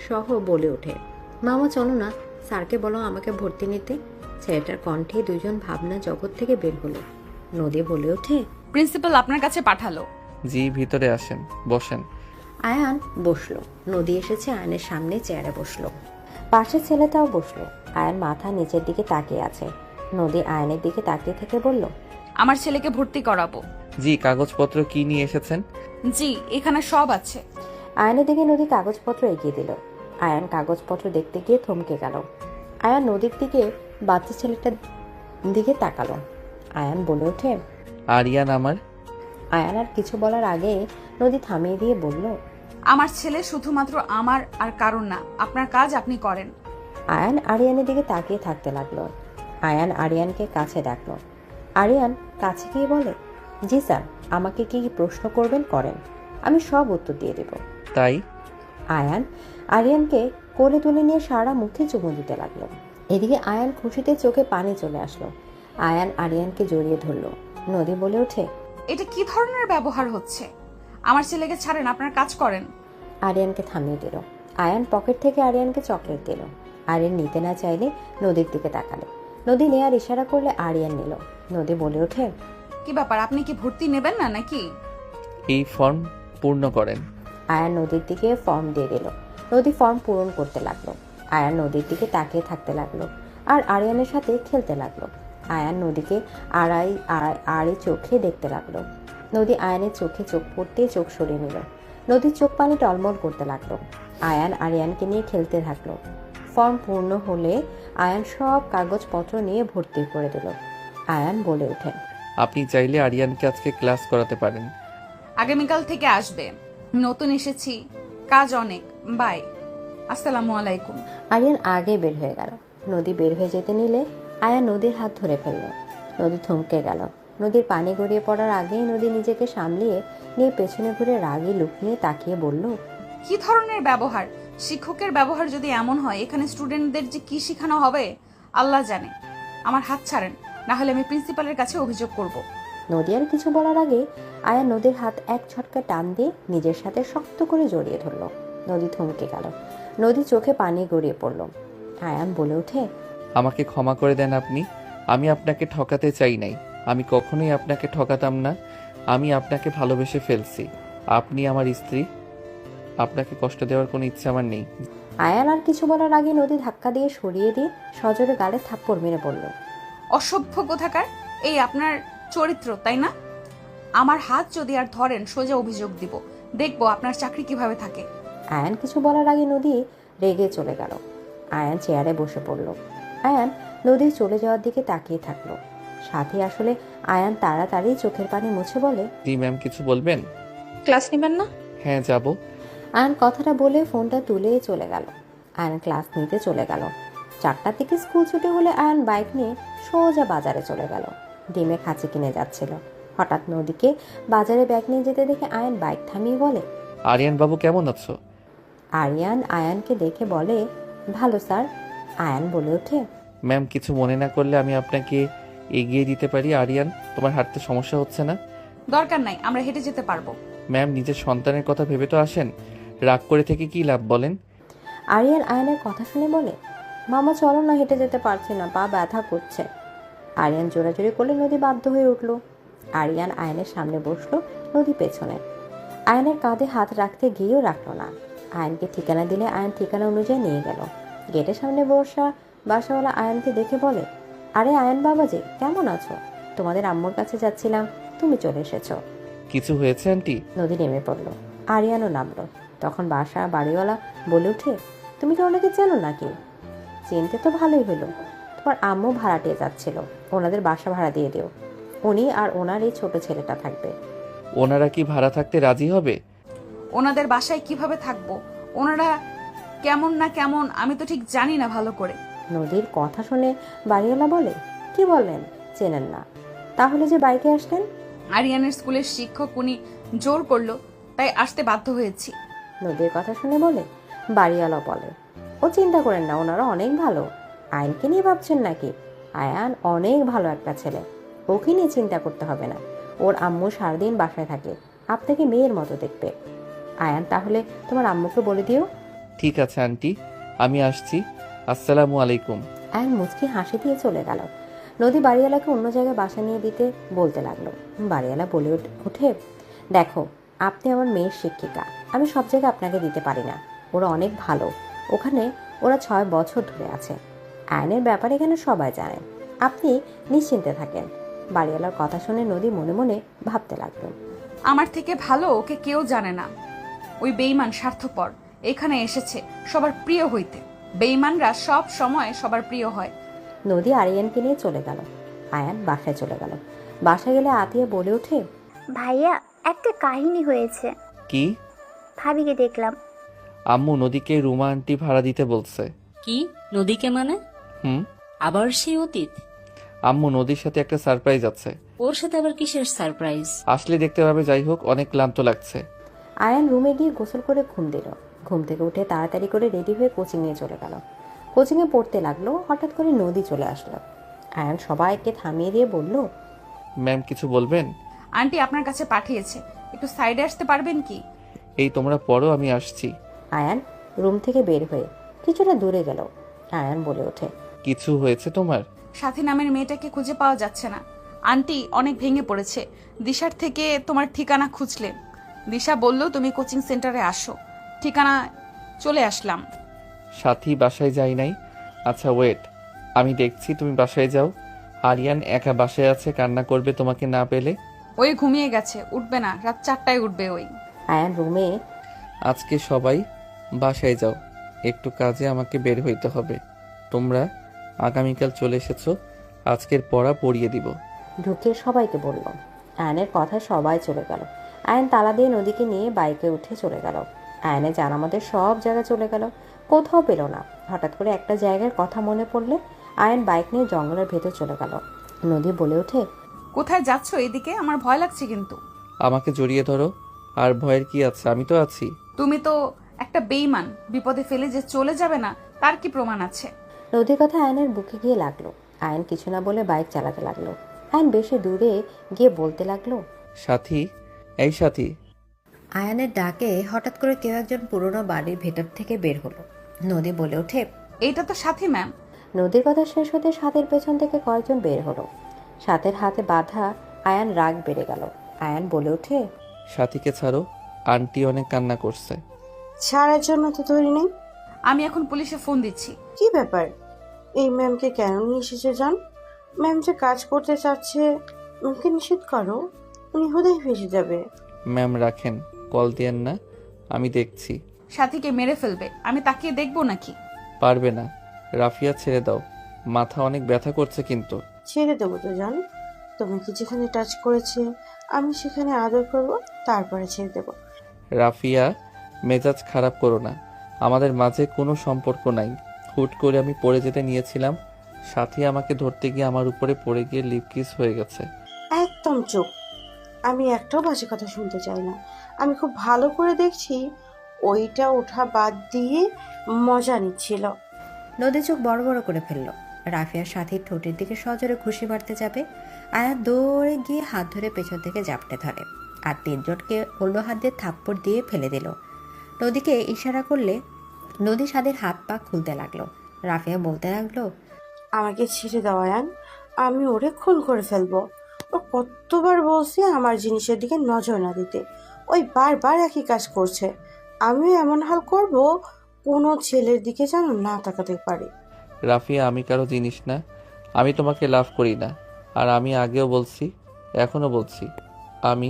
সহ বলে ওঠে, মামা চলো না, স্যারকে বলো আমাকে ভর্তি নিতে। ছেলেটার কণ্ঠে দুজন ভাবনা জগৎ থেকে বের হলো। নদী বলে ওঠে, প্রিন্সিপাল আপনার কাছে পাঠালো। জি ভিতরে আসেন, বসেন। আয়ান বসলো। নদী এসেছে আয়নের সামনে চেয়ারে বসলো। পাশে ছেলেটাও বসলো। আয়ান মাথা নিচের দিকে তাকিয়ে আছে। নদী আয়নের দিকে তাকিয়ে থেকে বলল, আমার ছেলেকে ভর্তি করাবো। জি, কাগজপত্র কি নিয়ে এসেছেন? জি, এখানে সব আছে। আয়নের দিকে নদী কাগজপত্র এগিয়ে দিল। আয়ান কাগজপত্র দেখতে গিয়ে থমকে গেল। আয়ান নদীর দিকে বাচ্চা ছেলেটার দিকে তাকালো। আয়ান বলে ওঠে, আরিয়ান আমার। আয়ান আর কিছু বলার আগে নদী থামিয়ে দিয়ে বলল, আমার ছেলে শুধুমাত্র আমার আর কারণ না, আপনার কাজ আপনি করেন। আয়ান আরিয়ানের দিকে তাকিয়ে থাকতে লাগলো। আয়ান আরিয়ানকে কাছে ডাকলো। আরিয়ান কাছে গিয়ে বলে, জি স্যার, আমাকে কি প্রশ্ন করবেন করেন, আমি সব উত্তর দিয়ে দেব। তাই? আয়ান আরিয়ানকে কোলে তুলে নিয়ে সারা মুখে চুমু দিতে লাগলো। এদিকে আয়ান খুশিতে চোখে পানি চলে আসলো। আয়ান আরিয়ানকে জড়িয়ে ধরলো। নদী বলে ওঠে, এটা কি ধরনের ব্যবহার হচ্ছে? আমার ছেলেকে ছাড়েন, আপনার কাজ করেন। আরিয়ানকে থামিয়ে দিল। আয়ান পকেট থেকে আরিয়ানকে চকলেট দিল। আরিয়ান নিতে না চাইলে নদীর দিকে তাকালো। নদী নেয়ার ইশারা করলে আরিয়ান নিল। নদী বলে ওঠে, কি ব্যাপার, আপনি কি ভর্তি নেবেন না নাকি? এই ফর্ম পূর্ণ করেন। আয়ান নদীর দিকে ফর্ম দিয়ে দিল। নদী ফর্ম পূরণ করতে লাগলো। আয়ান নদীর দিকে তাকিয়ে থাকতে লাগলো আর আরিয়ানের সাথে খেলতে লাগলো। আয়ান নদীকে আড়াই চোখে দেখতে লাগলো। নদী আয়ানের চোখে চোখ পড়তে চোখ সরিয়ে নিল। নদীর চোখ পানি টলমল করতে লাগলো। আয়ান আরিয়ানকে নিয়ে খেলতে থাকলো। ফর্ম পূর্ণ হলে আয়ান সব কাগজপত্র নিয়ে ভর্তি করে দিল। আয়ান বলে ওঠে, আপনি চাইলে আরিয়ানকে আজকে ক্লাস করাতে পারেন। আগামীকাল থেকে আসবে। নতুন এসেছি, কাজ অনেক। বাই, আসসালামু আলাইকুম। আরিয়ান আগে বের হয়ে গেল। নদী বের হয়ে যেতে নিলে আয়ান নদীর হাত ধরে ফেলল। নদী থমকে গেল। নদীর পানি গড়িয়ে পড়ার আগেই নদী নিজেকে সামলিয়ে নিয়ে পেছনে ঘুরে রাগী লুক নিয়ে তাকিয়ে বলল, কি ধরনের ব্যবহার? শিক্ষকের ব্যবহার যদি এমন হয়, এখানে স্টুডেন্টদের যে কি শেখানো হবে আল্লাহ জানে। আমার হাত ছাড়েন, না হলে আমি প্রিন্সিপালের কাছে অভিযোগ করব। নদী আর কিছু বলার আগে আয়ান নদীর হাত এক ঝটকা টান দিয়ে নিজের সাথে শক্ত করে জড়িয়ে ধরল। নদী থমকে গেল। নদী চোখে পানি গড়িয়ে পড়ল। আয়ান বলে ওঠে, আমাকে ক্ষমা করে দেন আপনি। আমি আপনাকে ঠকাতে চাই নাই। আমি কখনোই আপনাকে ঠকাতাম না। আমি আপনাকে ভালোবেসে ফেলছি। আপনি আমার স্ত্রী। আপনাকে কষ্ট দেওয়ার কোনো ইচ্ছা আমার নেই। আয়ান আর কিছু বলার আগে নদী ধাক্কা দিয়ে সরিয়ে দিয়ে সজোরে গালে থাপ্পড় মেরে বলল, অসভ্য কোথাকার! এই আপনার চরিত্র, তাই না? আমার হাত যদি আর ধরেন, সোজা অভিযোগ দিব। দেখবো আপনার চাকরি কিভাবে থাকে। আয়ান কিছু বলার আগে নদী রেগে চলে গেল। আয়ান চেয়ারে বসে পড়ল। আয়ান নদীর চলে যাওয়ার দিকে তাকিয়ে থাকলো। সাথে আসলে আয়ান তাড়াতাড়ি চোখের পানি মুছে বলে, জি ম্যাম, কিছু বলবেন? ক্লাস নেবেন না? হ্যাঁ, যাব। আয়ান কথাটা বলে ফোনটা তুলে চলে গেল। আয়ান ক্লাস নিতে চলে গেল। 4টার দিকে স্কুল ছুটি হলে আয়ান বাইক নিয়ে সোজা বাজারে চলে গেল। ডিমে খাঁচি কিনে যাচ্ছিল। হঠাৎ নদীকে বাজারে ব্যাগ নিয়ে যেতে দেখে আয়ান বাইক থামিয়ে বলে, আরিয়ান বাবু কেমন আছো? আরিয়ান আয়ানকে দেখে বলে, ভালো স্যার। আয়ান বলে ওঠে, ম্যাম, কিছু মনে না করলে আমি আপনাকে এগিয়ে দিতে পারি। আরিয়ান, তোমার হাঁটতে সমস্যা হচ্ছে না? দরকার নাই, আমরা হেঁটে যেতে পারবো। ম্যাম, নিজের সন্তানের কথা ভেবে তো আসেন। রাগ করে থেকে কি লাভ বলেন? আরিয়ান আয়ানের কথা শুনে বলে, মামা চলো না, হেঁটে যেতে পারছি না, পা ব্যথা করছে। আরিয়ান জোরাজোরি করলে নদী বাধ্য হয়ে উঠল। আরিয়ান আয়নের সামনে বসলো, নদী পেছনে। আয়নের কাঁধে হাত রাখতে গিয়েও রাখলো না। আয়নকে ঠিকানা দিলে আয়ন ঠিকানা অনুযায়ী নিয়ে গেল। গেটের সামনে বসা বাসাওয়ালা আয়ানকে দেখে বলে, আরে আয়ান বাবাজি, কেমন আছো? তোমাদের আম্মুর কাছে যাচ্ছিলাম, তুমি চলে এসেছো। কিছু হয়েছে আন্টি? নদী নেমে পড়লো, আরিয়ানও নামলো। তখন বাড়িওয়ালা বলে উঠে, তুমি কি ওনাকে চেনো নাকি? চিনতে তো ভালোই হলো, তোমার আম্মু ভাড়াটিয়ে যাচ্ছিল, ওনাদের বাসা ভাড়া দিয়ে দিও। উনি আর ওনার এই ছোট ছেলেটা থাকবে। ওনারা কি ভাড়া থাকতে রাজি হবে? ওনাদের বাসায় কিভাবে থাকবো? ওনারা কেমন না কেমন আমি তো ঠিক জানি না ভালো করে। নদীর কথা শুনে বাড়িওয়ালা বলে, কি বললেন, চেনেন না? তাহলে যে বাইকে আসলেন? আরিয়ানের স্কুলের শিক্ষক, উনি জোর করলো তাই আসতে বাধ্য হয়েছি। নদীর কথা শুনে বলে বাড়িওয়ালা বলে, ও চিন্তা করেন না, ওনারা অনেক ভালো। আয়নকে নিয়ে ভাবছেন নাকি? আয়ান অনেক ভালো একটা ছেলে, ওকে নিয়ে চিন্তা করতে হবে না। ওর আম্মু সারাদিন বাসায় থাকে, আপনাকে মেয়ের মতো দেখবে। আয়ান, তাহলে তোমার আম্মুকে বলে দিও। ঠিক আছে আন্টি, আমি আসছি। আসসালামু আলাইকুম। আয়ান মুচকি হাসি দিয়ে চলে গেল। নদী বাড়িওয়ালাকে অন্য জায়গায় বাসা নিয়ে দিতে বলতে লাগলো। বাড়িওয়ালা বলে উঠে, দেখো, আপনি আমার মেয়ের শিক্ষিকা, আমি সব জায়গায় আপনাকে দিতে পারি না। ওরা অনেক ভালো, ওখানে ওরা 6 বছর ধরে আছে। আয়নের ব্যাপারে এখানে সবাই জানেন, আপনি নিশ্চিন্তে থাকেন। বাড়িওয়ালার কথা শুনে নদী মনে মনে ভাবতে লাগলো, আমার থেকে ভালো ওকে কেউ জানে না। ওই বেঈমান স্বার্থপর এখানে এসেছে সবার প্রিয় হইতে। বেঈমানরা সব সময় সবার প্রিয় হয়। নদী আরিয়ানকে নিয়ে চলে গেল। আয়ান বাসায় চলে গেল। বাসায় গেলে আতিয়া বলে ওঠে, ভাইয়া, একটা কাহিনী হয়েছে। কি? ভাবিকে দেখলাম। আম্মু নদীকে রুমা আন্টি ভাড়া দিতে বলছে। কি নদীকে মানে? হুম। আবার সেই অতীত? আম্মু নদীর সাথে একটা সারপ্রাইজ আছে। ওর সাথে আবার কিসের সারপ্রাইজ? আসলে দেখতে পাবে। যাই হোক, অনেক ক্লান্ত লাগছে। আয়ান রুমে গিয়ে গোসল করে ঘুম দিল। ঘুম থেকে উঠে তাড়াতাড়ি করে রেডি হয়ে কোচিংয়ে চলে গেল। কোচিংয়ে পড়তে লাগলো। হঠাৎ করে নদী চলে আসলো। আয়ান সবাইকে থামিয়ে দিয়ে বলল, ম্যাম কিছু বলবেন? আন্টি আপনার কাছে পাঠিয়েছে, একটু সাইডে আসতে পারবেন কি? এই তোমরা পড়ো, আমি আসছি। আয়ান রুম থেকে বের হয়ে কিছুটা দূরে গেল। আয়ান বলে ওঠে, কিছু হয়েছে তোমার? সাথী নামের মেয়েটাকে খুঁজে পাওয়া যাচ্ছে না। আন্টি অনেক ভেঙে পড়েছে। দিশার থেকে তোমার ঠিকানা খুঁজলে, দিশা বলল তুমি কোচিং সেন্টারে আসো। ঠিকানা চলে আসলাম। সাথী বাসায় যাই নাই। আচ্ছা ওয়েট, আমি দেখছি। তুমি বাসায় যাও। আরিয়ান একা বাসায় আছে, কান্না করবে তোমাকে না পেলে। ওই ঘুমিয়ে গেছে, উঠবে না, রাত 4টায় উঠবে ওই। আয়ান রুমে, আজকে সবাই বাসায় যাও, একটু কাজে আমাকে বের হইতে হবে। তোমরা আগামীকাল চলে এসেছো, আজকের পড়া পড়িয়ে দিব। ঢুকে সবাইকে বলল। আয়নের কথায় সবাই চলে গেল। আয়ন তালা দিয়ে নদীকে নিয়ে বাইকে উঠে চলে গেল। আয়নের জানা মতে সব জায়গায় চলে গেল, কোথাও পেল না। হঠাৎ করে একটা জায়গার কথা মনে পড়লে আয়ন বাইক নিয়ে জঙ্গলের ভেতর চলে গেল। নদী বলে ওঠে, কোথায় যাচ্ছ এদিকে? আমার ভয় লাগছে কিন্তু। আমাকে জড়িয়ে ধরো। আর ভয়ের কি আছে, আমি তো আছি। তুমি তো একটা বেঈমান, বিপদে ফেলে যে চলে যাবে না তার কি প্রমাণ আছে? নদীর কথা আয়নের বুকে গিয়ে লাগলো। আয়ন কিছু না বলে বাইক চালাতে লাগলো। আয়ন বেশি দূরে গিয়ে বলতে লাগলো, সাথী, এই সাথী। আয়নের ডাকে হঠাৎ করে কেউ একজন পুরনো বাড়ির ভেতর থেকে বের হলো। নদী বলে ওঠে, এইটা তো সাথী ম্যাম। নদীর কথা শেষ হতে সাথের পেছন থেকে কয়েকজন বের হলো। সাথের হাতে বাঁধা। আয়ান রাগ বেড়ে গেল। আয়ান বলে ওঠে, সাথীকে ছাড়ো, আন্টি অনেক কান্না করছে। ছাড়ার জন্য তো তৈরি নেই। আমি এখন পুলিশে ফোন দিচ্ছি। কি ব্যাপার? এই ম্যামকে কেন নিয়ে এসেছে জান? ম্যাম যে কাজ করতে চাচ্ছে, ওকে নিষেধ করো, উনি হুদাই ফেসে যাবে। ম্যাম রাখেন, কল দিয়েন না, আমি দেখছি। সাথীকে মেরে ফেলবে, আমি তাকিয়ে দেখবো নাকি? পারবে না, রাফিয়া ছেড়ে দাও, মাথা অনেক ব্যথা করছে কিন্তু। ছেড়ে দেবো তো জান, তোমাকে যেখানে টাচ করেছে আমি সেখানে আদর করব, তারপরে ছেড়ে দেবো। রাফিয়া, মেজাজ খারাপ করো না, আমাদের মাঝে কোনো সম্পর্ক নাই। হুট করে আমি পড়ে যেতে নিয়েছিলাম, সাথী আমাকে ধরতে গিয়ে আমার উপরে পড়ে গিয়ে লিপ কিস হয়ে গেছে। একদম চুপ, আমি একটাও বাজে কথা শুনতে চাই না। আমি খুব ভালো করে দেখছি ওইটা ওঠা বাদ দিয়ে মজা নিচ্ছিল। নদী চোখ বড় বড় করে ফেলল। রাফিয়ার সাথীর ঠোঁটের দিকে সজোরে ঘুষি মারতে যাবে। আয়ান দৌড়ে গিয়ে হাত ধরে পেছন থেকে জাপটে ধরে আর তিনজনকে অন্য হাত দিয়ে থাপ্পড় দিয়ে ফেলে দিল। নদীকে ইশারা করলে নদী সাদের হাত পা খুলতে লাগলো। রাফিয়া বলতে লাগলো, আমাকে ছেড়ে দাও আয়ান, আমি ওরে খুন করে ফেলবো। ও কতবার বলছে আমার জিনিসের দিকে নজর না দিতে, ওই বারবার একই কাজ করছে। আমিও এমন হাল করব কোনো ছেলের দিকে যেন না তাকাতে পারে। রাফিয়া, আমি কারো জিনিস না। আমি তোমাকে লাভ করি না। আর আমি আগেও বলছি, এখনো বলছি, আমি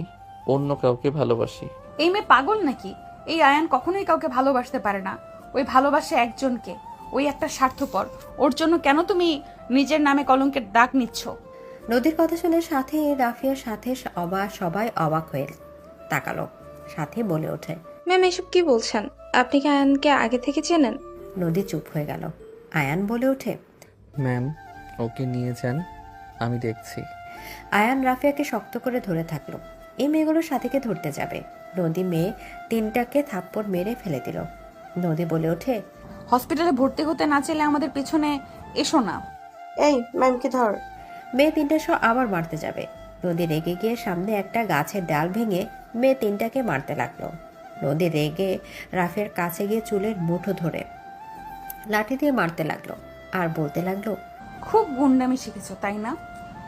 অন্য কাউকে ভালোবাসি। এই মেয়ে পাগল নাকি? এই আয়ান কখনোই কাউকে ভালোবাসতে পারে না। ওই ভালোবাসে একজনকে, ওই একটা স্বার্থপর। ওর জন্য কেন তুমি নিজের নামে কলঙ্কের দাগ নিচ্ছ? নদীর কথা শুনে সাথে রাফিয়ার সাথে সবাই অবাক হয়ে তাকালো। সাথে বলে ওঠে, ম্যাম এসব কি বলছেন? আপনি কি আয়ানকে আগে থেকে চেনেন? নদী চুপ হয়ে গেল। আয়ান বলে ওঠে, ম্যাম, ওকে নিয়ে যান, আমি দেখছি। আয়ান রাফিয়াকে শক্ত করে ধরে থাকলো। এই মেয়েগুলো সাথীকে ধরতে যাবে। নদী মেয়ে তিনটাকে থাপ্পড় মেরে ফেলে দিল। নদী বলে ওঠে, হসপিটালে ভর্তি হতে না চাইলে আমাদের পেছনে এসো না। এই ম্যামকে ধর। মেয়ে তিনটা সহ আবার মারতে যাবে। নদী রেগে গিয়ে সামনে একটা গাছের ডাল ভেঙে মেয়ে তিনটাকে মারতে লাগলো। নদী রেগে রাফিয়ার কাছে গিয়ে চুলের মুঠো ধরে লাঠি দিয়ে মারতে লাগলো আর বলতে লাগলো, খুব গুন্ডামি শিখেছো তাই না?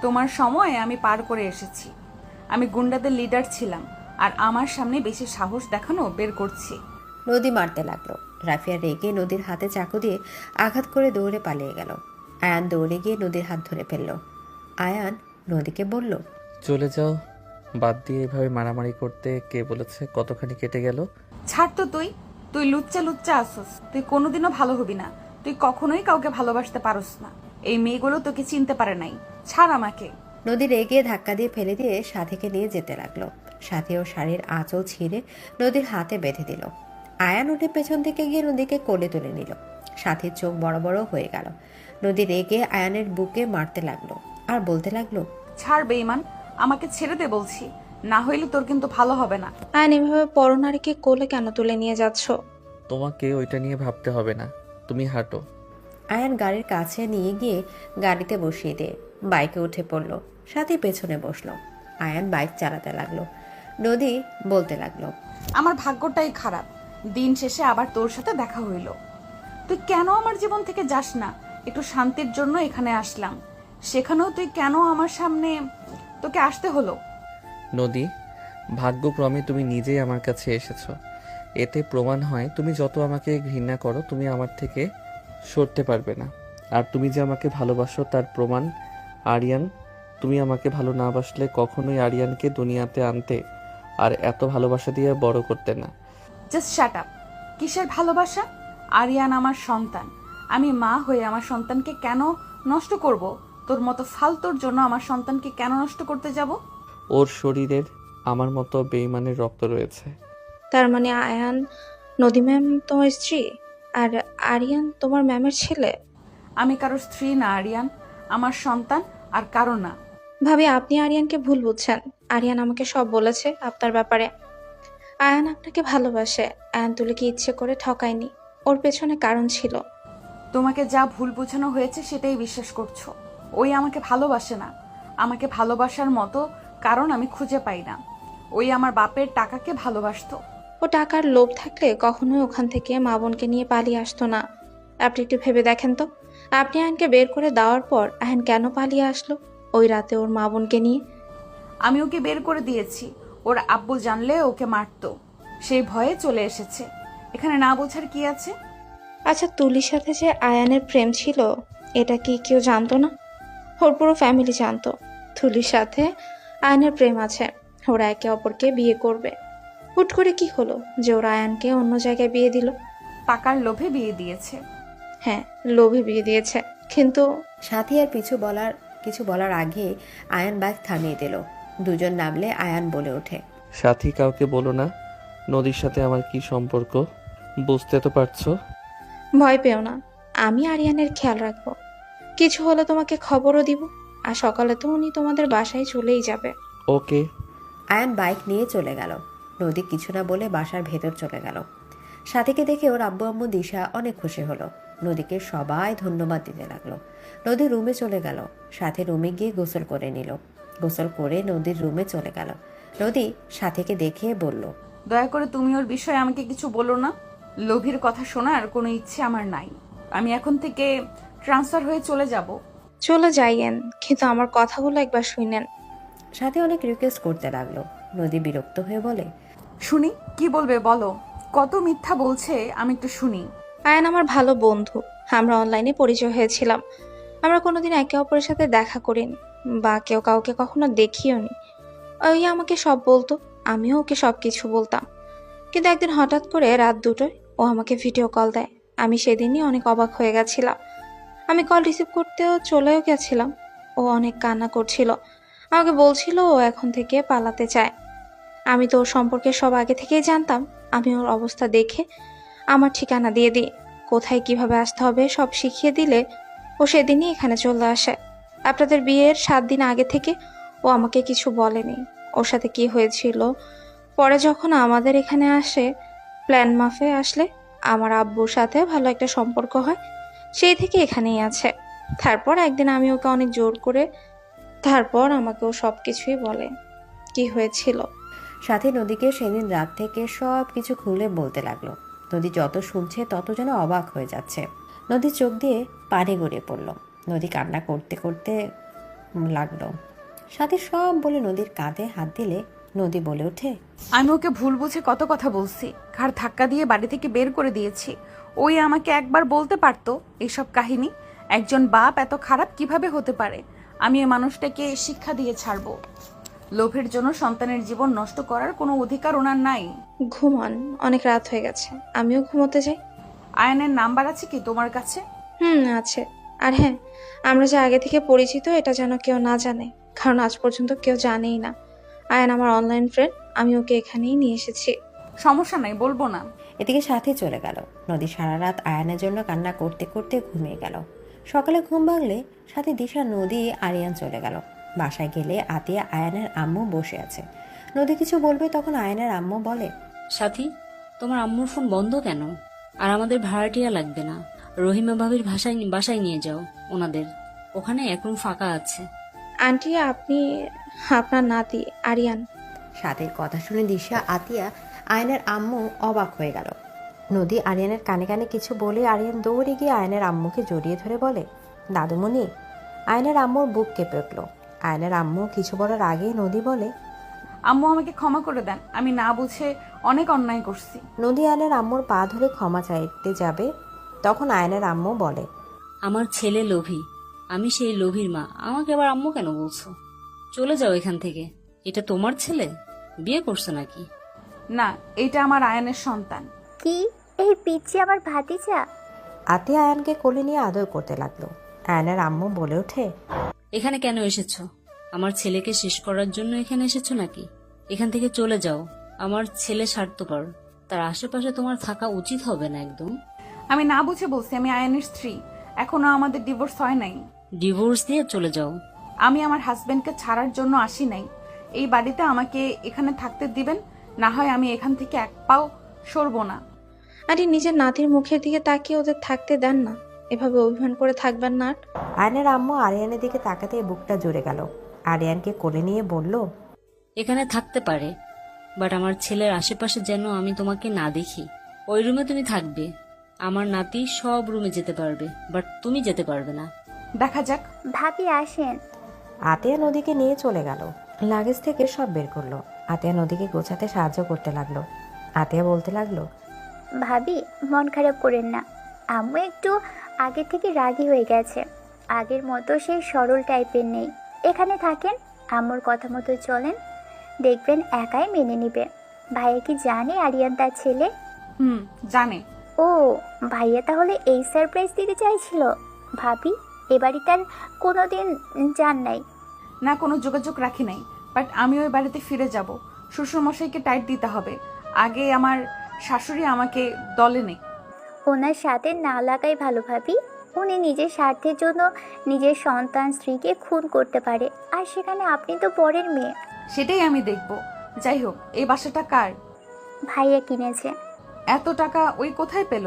তোমার সময় আমি পার করে এসেছি। আমি গুন্ডাদের লিডার ছিলাম, আর আমার সামনে বেশি সাহস দেখানো বের করছি। নদী মারতে লাগলো। রাফিয়া রেগে নদীর হাতে চাকু দিয়ে আঘাত করে দৌড়ে পালিয়ে গেল। আয়ান দৌড়ে গিয়ে নদীর হাত ধরে ফেলল। আয়ান নদীকে বলল, চলে যাও, বাদ দিয়ে এভাবে মারামারি করতে কে বলেছে? কতখানি কেটে গেল। ছাড় তো তুই। তুই লুচ্চা লুচ্চা আসস। তুই কোনোদিনও ভালো হবি না। তুই কখনোই কাউকে ভালোবাসতে পারস না। এই মেয়েগুলো তোকে চিনতে পারে নাই। ছাড় আমাকে। নদী রেগে ধাক্কা দিয়ে ফেলে দিয়ে সাথীকে নিয়ে যেতে লাগলো। সাথী ও শাড়ির আঁচল ছিঁড়ে নদীর হাতে বেঁধে দিল। আয়ান উঠে পেছন থেকে গিয়ে নদীকে কোলে তুলে নিল। সাথীর চোখ বড় বড় হয়ে গেল। নদী রেগে আয়ানের বুকে মারতে লাগলো আর বলতে লাগলো, ছাড় বেঈমান, আমাকে ছেড়ে দে বলছি, না হইলে তোর কিন্তু ভালো হবে না। আয়ান এভাবে পরনারীকে কোলে কেন তুলে নিয়ে যাচ্ছ? তোমাকে ওইটা নিয়ে ভাবতে হবে না, তুমি হাঁটো। আয়ান গাড়ির কাছে নিয়ে গিয়ে গাড়িতে বসিয়ে দিয়ে বাইকে উঠে পড়লো। সাথী পেছনে বসলো। আয়ান বাইক চালাতে লাগলো। নদী বলতে লাগলো, আমার ভাগ্যটাই খারাপ। দিন শেষে আবার তোর সাথে দেখা হইল। তুই কেন আমার জীবন থেকে যাস না? একটু শান্তির জন্য এখানে আসলাম, সেখানেও তুই কেন আমার সামনে তোকে আসতে হলো? নদী, ভাগ্যক্রমে তুমি নিজেই আমার কাছে এসেছো। এতে প্রমাণ হয় তুমি যত আমাকে ঘৃণা করো, তুমি আমার থেকে সরতে পারবে না। আর তুমি যে আমাকে ভালোবাসো তার প্রমাণ আরিয়ান। তুমি আমাকে ভালো না বাসলে কখনোই আরিয়ানকে দুনিয়াতে আনতে আর এত ভালোবাসা দিয়ে বড় করতে না। Just shut up. কিসের ভালোবাসা? আরিয়ান আমার সন্তান। আমি মা হয়ে আমার সন্তানকে কেন নষ্ট করব? তোর মতো ফালতুর জন্য আমার সন্তানকে কেন নষ্ট করতে যাব? ওর শরীরের আমার মতো বেঈমানের রক্ত রয়েছে। তার মানে আয়ান নদী ম্যাম তোমার স্ত্রী আর আরিয়ান তোমার ম্যামের ছেলে? আমি কারোর স্ত্রী না আরিয়ান, আমার সন্তান আর কারো না। ভাবি, আপনি আরিয়ানকে ভুল বুঝছেন। আরিয়ান আমাকে সব বলেছে আপনার ব্যাপারে। আয়ান আপনাকে ভালোবাসে। আয়ান তুলিকে ইচ্ছে করে ঠকায়নি, ওর পেছনে কারণ ছিল। তোমাকে যা ভুল বোঝানো হয়েছে সেটাই বিশ্বাস করছো। ওই আমাকে ভালোবাসে না। আমাকে ভালোবাসার মতো কারণ আমি খুঁজে পাই না। ওই আমার বাপের টাকাকে ভালোবাসতো। ও টাকার লোভ থাকলে কখনোই ওখান থেকে মা বোনকে নিয়ে পালিয়ে আসতো না। আপনি একটু ভেবে দেখেন তো, আপনি আয়নকে বের করে দেওয়ার পর আয়ন কেন পালিয়ে আসলো ওই রাতে ওর মা বোনকে নিয়ে? আমি ওকে বের করে দিয়েছি। ওর আব্বু জানলে ওকে মারতো, সেই ভয়ে চলে এসেছে। এখানে না বোঝার কি আছে? আচ্ছা, তুলির সাথে যে আয়ানের প্রেম ছিল এটা কি কেউ জানতো না? ওর পুরো ফ্যামিলি জানতো তুলির সাথে আয়ানের প্রেম আছে। ওরা একে অপরকে বিয়ে করবে। হুট করে কি হলো যে ওরা আয়ানকে অন্য জায়গায় বিয়ে দিল? টাকার লোভে বিয়ে দিয়েছে। হ্যাঁ, লোভে বিয়ে দিয়েছে, কিন্তু সাথী আর কিছু বলার আগে আয়ান বাইক থামিয়ে দিল। দুজন নামলে আয়ান বলে ওঠে, সাথী, কাউকে বলো না নদীর সাথে আমার কি সম্পর্ক। বুঝতে তো পারছো? ভয় পেও না, আমি আরিয়ানের খেয়াল রাখবো। কিছু হলে তোমাকে খবরও দিব। আর সকালে তো উনি তোমাদের বাসায় চলেই যাবে। ওকে। আয়ান বাইক নিয়ে চলে গেল। নদী কিছু না বলে বাসার ভেতর চলে গেল। সাথীকে দেখে ওর আব্বু আম্মু দিশা অনেক খুশি হলো। নদীকে সবাই ধন্যবাদ দিতে লাগলো। নদী রুমে চলে গেল। সাথে রুমে গিয়ে গোসল করে নিল। গোসল করে নদীর রুমে চলে গেল। নদী সাথীকে দেখে বলল, দয়া করে তুমি ওর বিষয়ে আমাকে কিছু বলো না। লোভীর কথা শোনার কোনো ইচ্ছে আমার নাই। আমি এখন থেকে ট্রান্সফার হয়ে চলে যাব। চলে যাইয়েন, কিন্তু আমার কথাগুলো একবার শুনেন। সাথে অনেক রিকোয়েস্ট করতে লাগলো। নদী বিরক্ত হয়ে বলে, শুনি, কি বলবে বলো। কত মিথ্যা বলছে, আমি একটু শুনি। আয়ান আমার ভালো বন্ধু। আমরা অনলাইনে পরিচয় হয়েছিলাম। আমরা কোনোদিন একে অপরের সাথে দেখা করিনি বা কেউ কাউকে কখনো দেখিও নি। ওই আমাকে সব বলতো, আমিও ওকে সব কিছু বলতাম। কিন্তু একদিন হঠাৎ করে রাত 2টায় ও আমাকে ভিডিও কল দেয়। আমি সেদিনই অনেক অবাক হয়ে গেছিলাম। আমি কল রিসিভ করতেও চলেও গেছিলাম। ও অনেক কান্না করছিল, আমাকে বলছিল ও এখন থেকে পালাতে চায়। আমি তো ওর সম্পর্কে সব আগে থেকেই জানতাম। আমি ওর অবস্থা দেখে আমার ঠিকানা দিয়ে দিই, কোথায় কিভাবে আসতে হবে সব শিখিয়ে দিলে ও সেদিনই এখানে চলে আসে। আপনাদের বিয়ের 7 দিন আগে থেকে ও আমাকে কিছু বলেনি ওর সাথে কি হয়েছিল। পরে যখন আমাদের এখানে আসে, প্ল্যান মাফে আসলে আমার আব্বুর সাথে ভালো একটা সম্পর্ক হয়, সেই থেকে এখানেই আছে। তারপর একদিন আমি ওকে অনেক জোর করে, তারপর আমাকে ও সব কিছুই বলে কি হয়েছিল। সাথে নদীকে সেদিন রাত থেকে সব কিছু খুলে বলতে লাগলো। নদী যত শুনছে তত যেন অবাক হয়ে যাচ্ছে। নদীর চোখ দিয়ে পানি গড়িয়ে পড়ল। নদী কান্না করতে করতে লাগলো। সাথে সব বলে নদীর কাঁধে হাত দিলে নদী বলে ওঠে, আমি ওকে ভুল বুঝে কত কথা বলছি, ঘাড় ধাক্কা দিয়ে বাড়ি থেকে বের করে দিয়েছি। ওই আমাকে একবার বলতে পারতো এইসব কাহিনী। একজন বাপ এত খারাপ কিভাবে হতে পারে? আমি এই মানুষটাকে শিক্ষা দিয়ে ছাড়বো। লোভের জন্য সন্তানের জীবন নষ্ট করার কোনো অধিকার ওনার নাই। ঘুমান, অনেক রাত হয়ে গেছে, আমিও ঘুমোতে যাই। আয়নের নাম্বার আছে কি তোমার কাছে? আছে। আর হ্যাঁ, আমরা যে আগে থেকে পরিচিত এটা যেন কেউ না জানে, কারণ আজ পর্যন্ত কেউ জানেই না। আয়ান আমার অনলাইন ফ্রেন্ড, আমি ওকে এখানেই নিয়ে এসেছি। সমস্যা নাই, বলবো না। এদিকে সাথে চলে গেল। নদী সারা রাত আয়ানের জন্য কান্না করতে করতে ঘুমিয়ে গেল। সকালে ঘুম ভাঙলে সাথে দিশা, নদী, আরিয়ান চলে গেল। বাসায় গেলে আতিয়া আয়ানের আম্মু বসে আছে। নদী কিছু বলবে তখন আয়ানের আম্মু বলে, সাথী, তোমার আম্মুর ফোন বন্ধ কেন? আর আমাদের ভাড়াটিয়া লাগবে না, রহিমা ভাবির বাসায় নিয়ে যাও ওনাদের, ওখানে এক রুম ফাঁকা আছে। আন্টি, আপনি আপনার নাতি আরিয়ান। সাথের কথা শুনে দিশা, আতিয়া, আয়নের আম্মু অবাক হয়ে গেল। নদী আরিয়ানের কানে কানে কিছু বলে আরিয়ান দৌড়ে গিয়ে আয়নের আম্মুকে জড়িয়ে ধরে বলে, দাদুমণি। আয়নের আম্মুর বুক কেঁপে উঠল। আয়নের আম্মু কিছু বলার আগেই নদী বলে, আম্মু আমাকে ক্ষমা করে দেন, আমি না বুঝে অনেক অন্যায় করছি। নদী আয়নের আম্মুর পা ধরে ক্ষমা চাইতে যাবে তখন আয়নের আম্মু বলে, আমার ছেলে লোভী, আমি সেই লোভীর মা, আমাকে আবার আম্মু কেন বলছো? চলে যাও এখান থেকে। এটা তোমার ছেলে? বিয়ে করছো নাকি? না, এটা আমার আয়নের সন্তান। কি, এই পিচ্চি আমার ভাতিজা? আতিয়া আয়ানকে কোলে নিয়ে আদর করতে লাগলো। আয়নের আম্মু বলে ওঠে, এখানে কেন এসেছো? আমার ছেলেকে শেষ করার জন্য এখানে এসেছো নাকি? এখান থেকে চলে যাও। আমার ছেলে স্বার্থপর, তার আশেপাশে তোমার থাকা উচিত হবে না একদম। আমি না বুঝে বলছি, আমি আয়নের স্ত্রী, এখনো আমাদের ডিভোর্স হয় নাই। ডিভোর্স দিয়ে চলে যাও। আমি আমার হাজবেন্ডকে ছাড়ার জন্য আসি নাই। এই বাড়িতে আমাকে এখানে থাকতে দিবেন, না হয় আমি এখান থেকে এক পাও সরবো না। আন্টি, নিজের নাতির মুখের দিকে তাকিয়ে ওদের থাকতে দেন না, এভাবে অভিমান করে থাকবেন না। আয়নের আম্মু আরিয়ানের দিকে তাকাতে বুকটা জুড়ে গেল। আরিয়ানকে কোলে নিয়ে বলল, এখানে থাকতে পারে, বাট আমার ছেলের আশেপাশে যেন আমি তোমাকে না দেখি। ওই রুমে তুমি থাকবে, আমার নাতি সব রুমে যেতে পারবে, বাট তুমি যেতে পারবে না। দেখা যাক। ভাবি আসেন। আতিয়া নদীকে নিয়ে চলে গেল। লাগেজ থেকে সব বের করলো। আতিয়া নদীকে গোছাতে সাহায্য করতে লাগলো। আতিয়া বলতে লাগলো, ভাবি মন খারাপ করেন না, আম্মু একটু আগে থেকে রাগী হয়ে গেছে, আগের মতো সেই সরল টাইপের নেই। এখানে থাকেন, আম্মুর কথা মতো চলেন, দেখবেন একাই মেনে নিবে। ভাইয়া কি জানে আরিয়ান তার ছেলে? জানে। ও, ভাইয়া তাহলে এই সারপ্রাইজ দিতে চাইছিল। ভাবি এবারই তার কোনোদিন যান নাই? না, কোনো যোগাযোগ রাখি নাই, বাট আমি ওই বাড়িতে ফিরে যাব। শ্বশুরমশাইকে টাইট দিতে হবে, আগে আমার শাশুড়ি আমাকে দলে নেই। ওনার সাথে না লাগাই ভালো ভাবি। উনি নিজের স্বার্থের জন্য নিজের সন্তান স্ত্রীকে খুন করতে পারে, আর সেখানে আপনি তো পরের মেয়ে। সেটাই আমি দেখব। যাই হোক, এই বাসাটা কার? ভাইয়া কিনেছে। এত টাকা ওই কোথায় পেল?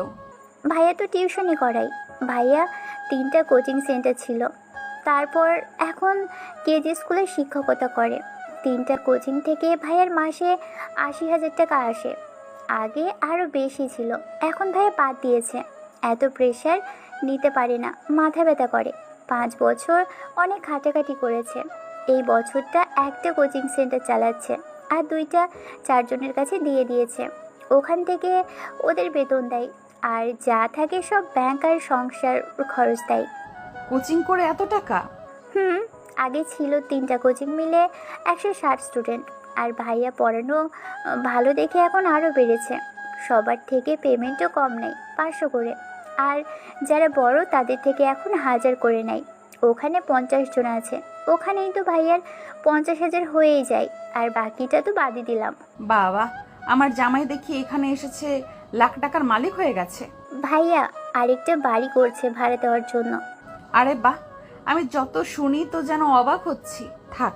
ভাইয়া তো টিউশনি করাই। ভাইয়া 3টা কোচিং সেন্টার ছিল, তারপর এখন কেজি স্কুলে শিক্ষকতা করে। 3টা কোচিং থেকে ভাইয়ার মাসে 80,000 টাকা আসে। আগে আরও বেশি ছিল, এখন ভাইয়া বাদ দিয়েছে। এত প্রেশার নিতে পারে না, মাথা ব্যথা করে। 5 বছর অনেক খাটাখাটি করেছে। এই বছরটা একটা কোচিং সেন্টার চালাচ্ছে, আর 2টা 4 জনের কাছে দিয়ে দিয়েছে। ওখান থেকে ওদের বেতন দেয়। আর যা থাকে সব ব্যাংক আর সংসার খরচ দেয়। কোচিং করে এত টাকা? আগে ছিল 3টা কোচিং মিলে 160 স্টুডেন্ট, আর ভাইয়া পড়ানো ভালো দেখে এখন আরও বেড়েছে। সবার থেকে পেমেন্টও কম নেই, 500 করে। আর যারা বড় তাদের থেকে এখন 1000 করে নেয়। ওখানে 50 জন আছে, ওখানেই তো ভাইয়ার 50,000 হয়েই যায়, আর বাকিটা তো বাদই দিলাম। বাবা, আমার জামাই দেখি এখানে এসেছে লাখ টাকার মালিক হয়ে গেছে। ভাইয়া আরেকটা বাড়ি করছে ভাড়া দেওয়ার জন্য। আরে বাহ, আমি যত শুনি তো যেন অবাক হচ্ছি। থাক,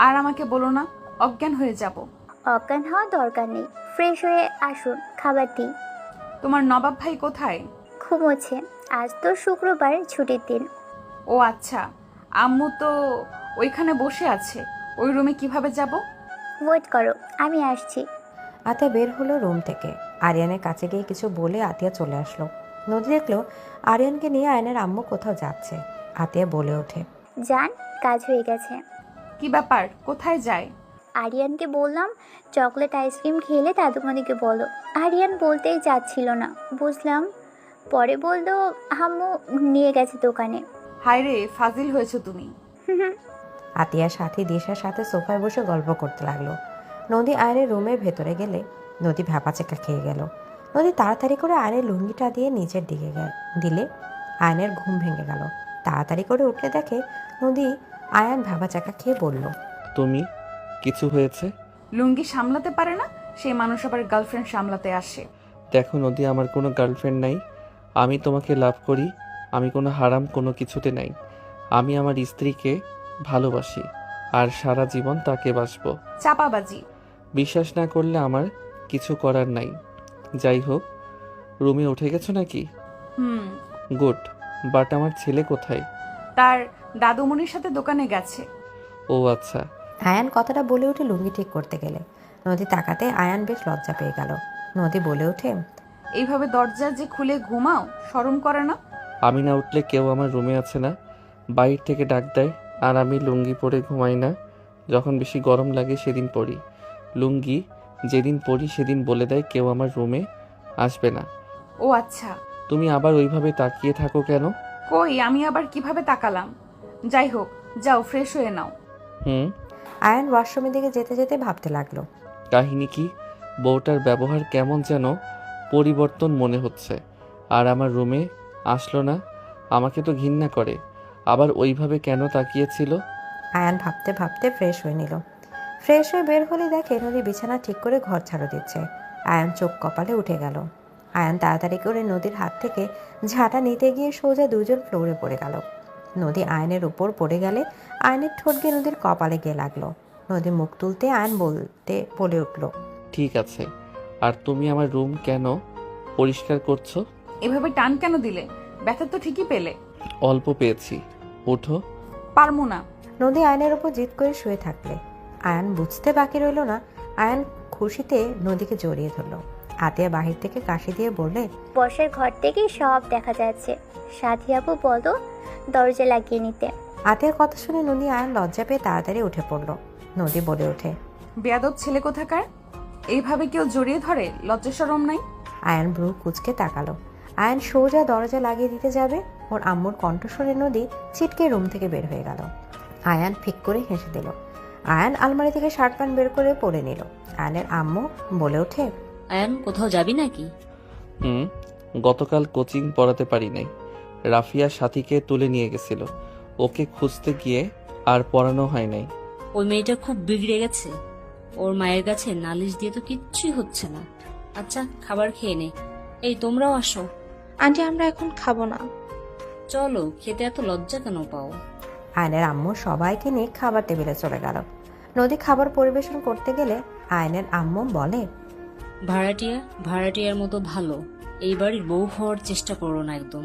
আর আমাকে বলো না, অজ্ঞান হয়ে যাব। অজ্ঞান হওয়া দরকার নেই, ফ্রেশ হয়ে আসুন, খাবার দিই। তোমার নবাব ভাই কোথায়? ঘুমোচ্ছে, আজ তো শুক্রবার, ছুটির দিন। ও আচ্ছা, আম্মু তো ওইখানে বসে আছে, ওই রুমে কিভাবে যাব? ওয়েট করো, আমি আসছি। আতিয়া বের হলো রুম থেকে। আরিয়ানের কাছে গিয়ে কিছু বলে আতিয়া চলে আসলো। নদী দেখলো আরিয়ানকে নিয়ে আয়নের আম্মু কোথাও যাচ্ছে। আতিয়া বলে ওঠে, যান, কাজ হয়ে গেছে। কি ব্যাপার, কোথায় যায়? আরিয়ানকে বললাম চকলেট আইসক্রিম খেলে দাদুমণিকে বলো। আরিয়ান বলতেই যাচ্ছিল না, বুঝলাম। পরে বললো আম্মু নিয়ে গেছে দোকানে। হায় রে, ফাজিল হয়েছো তুমি। আতিয়ার সাথী দিশার সাথে সোফায় বসে গল্প করতে লাগলো। নদী আয়নের রুমের ভেতরে গেলে নদী ভ্যাপাচেকা খেয়ে গেল। নদী তাড়াতাড়ি করে আয়নের লুঙ্গিটা দিয়ে নিচের দিকে দিলে আয়নের ঘুম ভেঙে গেল। তাড়াতাড়ি করে উঠে দেখে নদী। আয়ান ভ্যাপাচাকা খেয়ে বলল, তুমি কিছু হয়েছে? লুঙ্গি সামলাতে পারে না, সেই মানুষ আবার গার্লফ্রেন্ড সামলাতে আসে। দেখো নদী, আমার কোনো গার্লফ্রেন্ড নাই। আমি তোমাকে লাভ করি, আমি কোনো হারাম কোনো কিছুতে নাই। আমি আমার স্ত্রীকে ভালোবাসি আর সারা জীবন তাকে বাসবো। চাপাবাজি। বিশ্বাস না করলে আমার কিছু করার নাই। যাই হোক, রুমে উঠে গেছো নাকি? গুড, বাট আমার ছেলে কোথায়? তার দাদুমণির সাথে দোকানে গেছে। ও আচ্ছা। আয়ান কথাটা বলে উঠে লুঙ্গি ঠিক করতে গেলে নদী তাকাতে আয়ান বেশ লজ্জা পেয়ে গেল। নদী বলে ওঠে, এইভাবে দরজা যে খুলে ঘুমাও, শরম করে না? আমি না উঠলে কেউ আমার রুমে আছে না, বাইরে থেকে ডাক দেয়। আর আমি লুঙ্গি পরে ঘুমাই না, যখন বেশি গরম লাগে সেদিন পরি। লুঙ্গি যেদিন পরি সেদিন বলে দেয় কেউ আমার রুমে আসবে না। ও আচ্ছা। তুমি আবার ওইভাবে তাকিয়ে থাকো কেন? কই, আমি আবার কিভাবে তাকালাম? যাই হোক, যাও ফ্রেশ হয়ে নাও। আয়ান ওয়াশরুমের দিকে যেতে যেতে ভাবতে লাগলো, কাহিনী কি? বউটার ব্যবহার কেমন যেন পরিবর্তন মনে হচ্ছে। আর আমার রুমে আসলো না, আমাকে তো ঘৃণা করে। আবার ওইভাবে কেন তাকিয়েছিল? আয়ান ভাবতে ভাবতে ফ্রেশ হয়ে নিল। ফ্রেশ হয়ে বের হলে দেখে নদী বিছানা ঠিক করে ঘর ঝাড়ু দিচ্ছে। আয়ান চোখ কপালে উঠে গেল। আয়ান তাড়াতাড়ি করে নদীর হাত থেকে ঝাঁটা নিতে গিয়ে সোজা দুজন ফ্লোরে পড়ে গেল। নদী আয়নের উপর পড়ে গেলে আয়নের ঠোঁট গিয়ে নদীর কপালে গিয়ে লাগলো। নদী মুখ তুলতে আয়ন বলে উঠল, ঠিক আছে, আর তুমি আমার রুম কেন পরিষ্কার করছো? এভাবে টান কেন দিলে? ব্যথা তো ঠিকই পেলে। অল্প পেয়েছি, ওঠো। পারমু না। নদী আয়নের উপর জিদ করে শুয়ে থাকলে আয়ান বুঝতে বাকি রইল না। আয়ান খুশিতে নদীকে জড়িয়ে ধরলো। আতিয়া বাহির থেকে কাশি দিয়ে বললে, বসার ঘর থেকে সব দেখা যাচ্ছে। সাথী আপু বলো দরজা লাগিয়ে নিতে। আতিয়ার কথা শুনে নদী আয়ান লজ্জা পেয়ে তাড়াতাড়ি উঠে পড়ল। নদী বলে ওঠে, বেয়াদব ছেলে কোথাকার, এইভাবে কেউ জড়িয়ে ধরে? লজ্জা শরম নাই? আয়ান ভ্রু কুচকে তাকালো। আয়ান সোজা দরজা লাগিয়ে দিতে যাবে, ওর আম্মুর কণ্ঠ শুনে নদী ছিটকে রুম থেকে বের হয়ে গেল। আয়ান ফিক করে হেসে দিল। আয়ান আলমারি থেকে শার্ট প্যান্ট বের করে পরে নিল। আয়ানের আম্মু বলে ওঠে, আয়ান কোথাও যাবি নাকি? গতকাল কোচিং পড়াতে পারি নাই, রাফিয়া সাথীকে তুলে নিয়ে গেছিল। ওকে খুঁজতে গিয়ে আর পড়ানো হয় নাই। ওই মেয়েটা খুব বিগড়ে গেছে, ওর মায়ের কাছে নালিশ দিয়ে তো কিচ্ছুই হচ্ছে না। আচ্ছা, খাবার খেয়ে নে। এই তোমরাও আসো। আন্টি, আমরা এখন খাবো না। চলো, খেতে এত লজ্জা কেন পাও? আয়নের আম্মু সবাইকে নিয়ে খাবার টেবিলে চলে গেল। নদী খাবার পরিবেশন করতে গেলে আয়নের আম্মু বলে, ভাড়াটিয়ার মতো ভালো এই বাড়ির বউ হওয়ার চেষ্টা করো না একদম।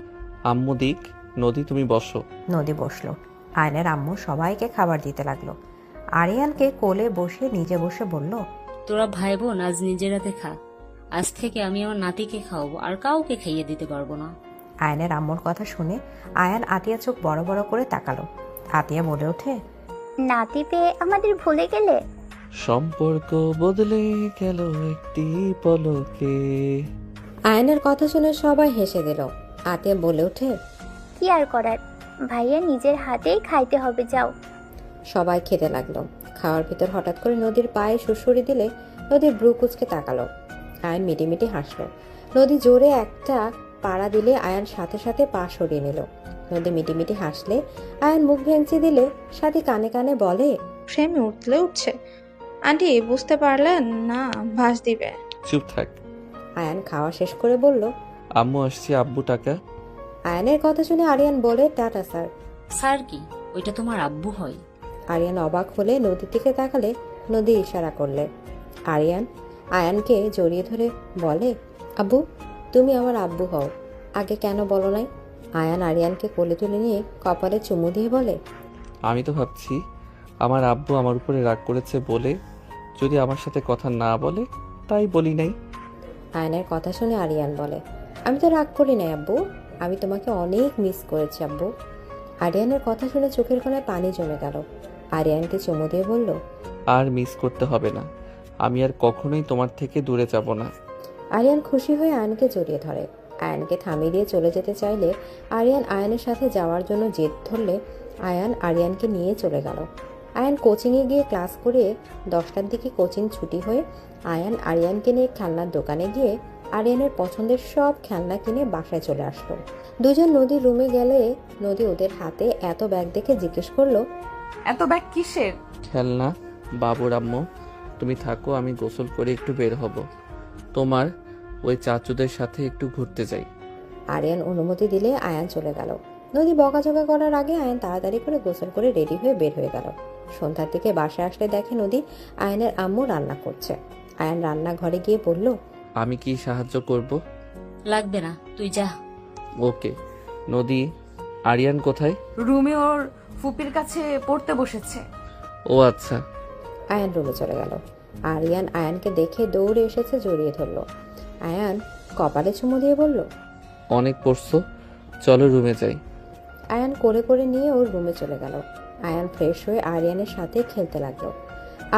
আম্মু দিক, নদী তুমি বসো। নদী বসলো। আয়নের আম্মু সবাইকে খাবার দিতে লাগলো। আরিয়ানকে কোলে বসে নিজে বসে বলল, তোরা ভাই বোন আজ নিজের হাতে খা। আজ থেকে আমি আমার নাতিকে খাওয়াবো, আর কাউকে খাইয়ে দিতে পারবো না। আয়নের আম্মুর কথা শুনে আয়ান আতিয়া চোখ বড় বড় করে তাকালো। আতিয়া বলে ওঠে, নাতি পেয়ে আমাদের ভুলে গেলে? সম্পর্ক বদলে গেল একটি পলকে। আয়নের কথা শুনে সবাই হেসে দিল। আতিয়া বলে ওঠে, কি আর করার, ভাইয়া নিজের হাতেই খাইতে হবে, যাও। সবাই খেতে লাগলো। খাওয়ার ভিতর হঠাৎ করে নদীর পায়ে সুড়সুড়ি দিলে নদী ব্রু কুচকে তাকালো। আয়ন মিটিমিটি হাসলো। নদী জোরে একটা পাড়া দিলে আয়ান সাথে সাথে পা সরিয়ে নিল। নদী মিটিমিটি হাসলে আয়ান মুখ ভেঙচি দিলে সাথী কানে কানে বলে, প্রেমে উঠলে উঠছে। আন্টি বুঝতে পারলেন না, ভাস দিবে। চুপ থাক। আয়ান খাওয়া শেষ করে বলল, আম্মু আসছি, আব্বু টাকা। আয়ানের কথা শুনে আরিয়ান বলে, টাটা স্যার। স্যার কি? ওইটা তোমার আব্বু হয়। আরিয়ান অবাক হলে নদীর দিকে তাকালে নদী ইশারা করলে। আরিয়ান আয়ানকে জড়িয়ে ধরে বলে, আব্বু তুমি আমার আব্বু হও, আগে কেন বলো নাই? আয়ান আরিয়ানকে কোলে তুলে নিয়ে কপালে চুমু দিয়ে বলে, আমি তো ভাবছি আমার আব্বু আমার উপরে রাগ করেছে বলে যদি আমার সাথে কথা না বলে, তাই বলি নাই। আয়নের কথা শুনে আরিয়ান বলে, আমি তো রাগ করি নাই আব্বু, আমি তোমাকে অনেক মিস করেছি আব্বু। আরিয়ানের কথা শুনে চোখের কোণায় পানি জমে গেল। আরিয়ানকে চুমু দিয়ে বলল, আর মিস করতে হবে না, আমি আর কখনোই তোমার থেকে দূরে যাব না। আরিয়ান খুশি হয়ে আয়নকে জড়িয়ে ধরে। আয়নকে থামিয়ে দিয়ে চলে যেতে চাইলে আরিয়ান আয়নের সাথে যাওয়ার জন্য জেদ ধরলে আয়ান আরিয়ানকে নিয়ে চলে গেল। আয়ান কোচিংয়ে গিয়ে ক্লাস করে 10টার দিকে কোচিং ছুটি হয়ে আয়ান আরিয়ানকে নিয়ে খেলনার দোকানে গিয়ে আরিয়ানের পছন্দের সব খেলনা কিনে বাসায় চলে আসলো। দুজন নদীর রুমে গেলে নদী ওদের হাতে এত ব্যাগ দেখে জিজ্ঞেস করলো, এত ব্যাগ কিসের? খেলনা। বাবুর আম্মু তুমি থাকো, আমি গোসল করে একটু বের হব, তোমার ওই চাচুদের সাথে একটু ঘুরতে যাই। আরিয়ান অনুমতি দিলে আয়ান চলে গেল। নদী বকাঝকা করার আগে আয়ান তাড়াতাড়ি করে গোসল করে রেডি হয়ে বের হয়ে গেল। সন্ধ্যার দিকে বাসায় আসলে দেখে নদী আয়ানের আম্মু রান্না করছে। আয়ান রান্নাঘরে গিয়ে বলল, আমি কি সাহায্য করব? লাগবে না, তুই যা। ওকে। নদী, আরিয়ান কোথায়? রুমে ওর ফুপির কাছে পড়তে বসেছে। ও আচ্ছা। আয়ান রুমে চলে গেল। আরিয়ান আয়ানকে দেখে দৌড়ে এসেছে, জড়িয়ে ধরল। আয়ান কপালে চুমু দিয়ে বলল, অনেক পড়ছো, চলো রুমে যাই। আয়ান করে করে নিয়ে ওর রুমে চলে গেল। আয়ান ফ্রেশ হয়ে আরিয়ানের সাথে খেলতে লাগলো।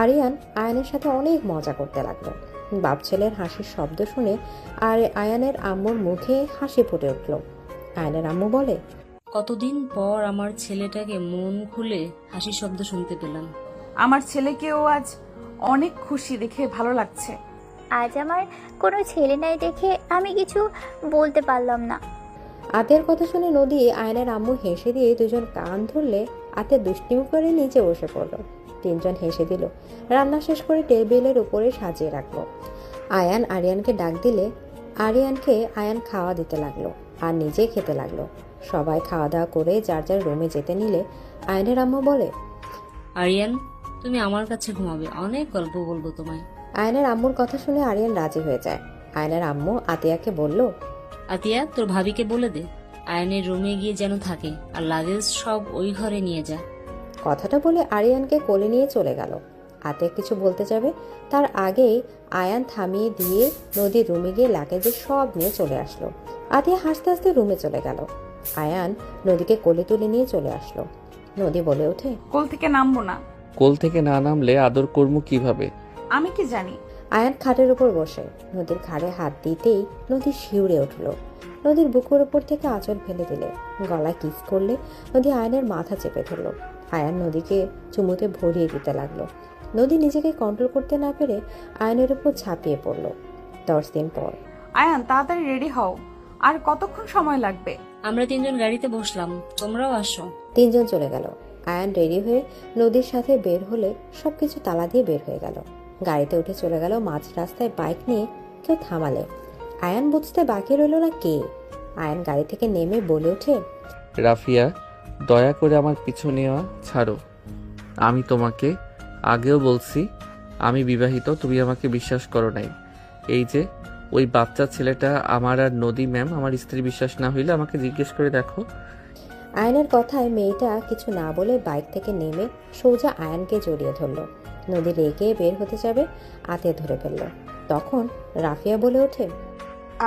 আরিয়ান আয়ানের সাথে অনেক মজা করতে লাগলো। বাপ ছেলের হাসির শব্দ শুনে আর আয়ানের আম্মুর মুখে হাসি ফুটে উঠল। আয়ানের আম্মু বলে, কতদিন পর আমার ছেলেটাকে মন খুলে হাসির শব্দ শুনতে পেলাম। আমার ছেলেকেও আজ অনেক খুশি দেখে ভালো লাগছে। আজ আমার কোনো ছেলে নাই দেখে আমি কিছু বলতে পারলাম না। আতের কথা শুনে নদী আয়নের আম্মু হেসে দিয়ে দুজন কান ধরলে আতে দুষ্টিমি করে নিচে বসে পড়ল। তিনজন হেসে দিল। রান্না শেষ করে টেবিলের উপরে সাজিয়ে রাখলো। আয়ান আরিয়ানকে ডাক দিলে আরিয়ানকে আয়ান খাওয়া দিতে লাগলো আর নিজে খেতে লাগলো। সবাই খাওয়া দাওয়া করে যার যার রুমে যেতে নিলে আয়নের আম্মু বলে, আরিয়ান তুমি আমার কাছে ঘুমাবে, অনেক গল্প বলবো তোমায়। আয়নের আম্মুর কথা শুনে আরিয়ান রাজি হয়ে যায়। আয়নের আম্মু আতিয়াকে বলল, আতিয়া তোর ভাবিকে বলে দে আয়নের রুমে গিয়ে যেন থাকে, আর লাগেজ সব ওই ঘরে নিয়ে যা। কথাটা বলে আরিয়ানকে কোলে নিয়ে চলে গেল। আতিয়া কিছু বলতে যাবে তার আগেই আয়ান থামিয়ে দিয়ে নদীর রুমে গিয়ে লাগেজের সব নিয়ে চলে আসলো। আতিয়া হাসতে হাসতে রুমে চলে গেল। আয়ান নদীকে কোলে তুলে নিয়ে চলে আসলো। নদী বলে ওঠে, কোল থেকে নামবো না। কোল থেকে না নামলে আদর করবো কিভাবে? আমি কি জানি। আয়ান খাটের উপর বসে নদীর ঘাড়ে হাত দিতেই নদী শিউরে উঠল। নদীর বুকের উপর থেকে আঁচল ফেলে দিলে, গলায় কিস করলে নদী আয়নের মাথা চেপে ধরল। আয়ান নদীকে চুমুতে ভরিয়ে দিতে লাগলো। নদী নিজেকে কন্ট্রোল করতে না পেরে আয়নের উপর ঝাঁপিয়ে পড়ল। 10 দিন পর। আয়ান তাড়াতাড়ি রেডি হও, আর কতক্ষণ সময় লাগবে? আমরা তিনজন গাড়িতে বসলাম, তোমরাও আসো। তিনজন চলে গেল। আয়ান রেডি হয়ে নদীর সাথে বের হলে সবকিছু তালা দিয়ে বের হয়ে গেল। গাড়িতে উঠে চলে গেল। মাঝ রাস্তায় বাইক নিয়ে কেউ থামালে। আয়ান বুঝতে বাকি রইল না কে। আয়ান গাড়ি থেকে নেমে বলে ওঠে, রাফিয়া, দয়া করে আমার পিছু নেওয়া ছাড়ো। আমি তোমাকে আগেও বলছি আমি বিবাহিত, তুমি আমাকে বিশ্বাস করো নাই। এই যে ওই বাচ্চা ছেলেটা আমার আর নদী ম্যাম আমার স্ত্রী, বিশ্বাস না হইলে আমাকে জিজ্ঞেস করে দেখো। আয়নের কথায় মেয়েটা কিছু না বলে বাইক থেকে নেমে সোজা আয়ানকে জড়িয়ে ধরল। নদী রেগে বের হতে যাবে, আতে ধরে ফেলল। তখন রাফিয়া বলে ওঠে,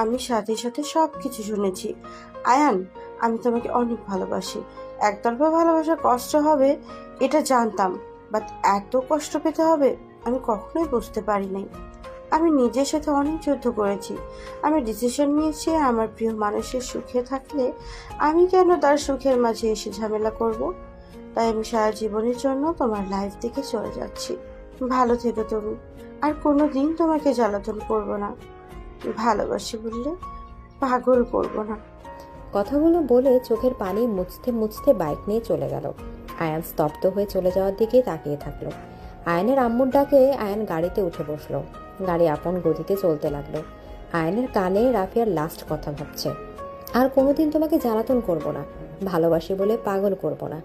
আমি সাথে সাথে সব কিছু শুনেছি। আয়ান, আমি তোমাকে অনেক ভালোবাসি। একতরফা ভালোবাসা কষ্ট হবে এটা জানতাম, বাট এত কষ্ট পেতে হবে আমি কখনোই বুঝতে পারি নাই। আমি নিজের সাথে অনেক যুদ্ধ করেছি। আমি ডিসিশন নিয়েছি আমার প্রিয় মানুষের সুখে থাকলে আমি কেন তার সুখের মাঝে এসে ঝামেলা করব। তাই আমি সারা জীবনের জন্য তোমার লাইফ থেকে চলে যাচ্ছি। ভালো থেকো তুমি, আর কোনো দিন তোমাকে জ্বালাতন করব না। ভালোবাসি বললে পাগল করব না। কথাগুলো বলে চোখের পানি মুছতে মুছতে বাইক নিয়ে চলে গেল। আয়ান স্তব্ধ হয়ে চলে যাওয়ার দিকে তাকিয়ে থাকলো। আয়ানের আম্মুর ডাকে আয়ান গাড়িতে উঠে বসলো। গাড়ি আপন গতিতে চলতে লাগলো। আয়ানের কানে রাফিয়ার লাস্ট কথা ভাবছে, আর কোনোদিন তোমাকে জ্বালাতন করব না, ভালোবাসি বলে পাগল করব না।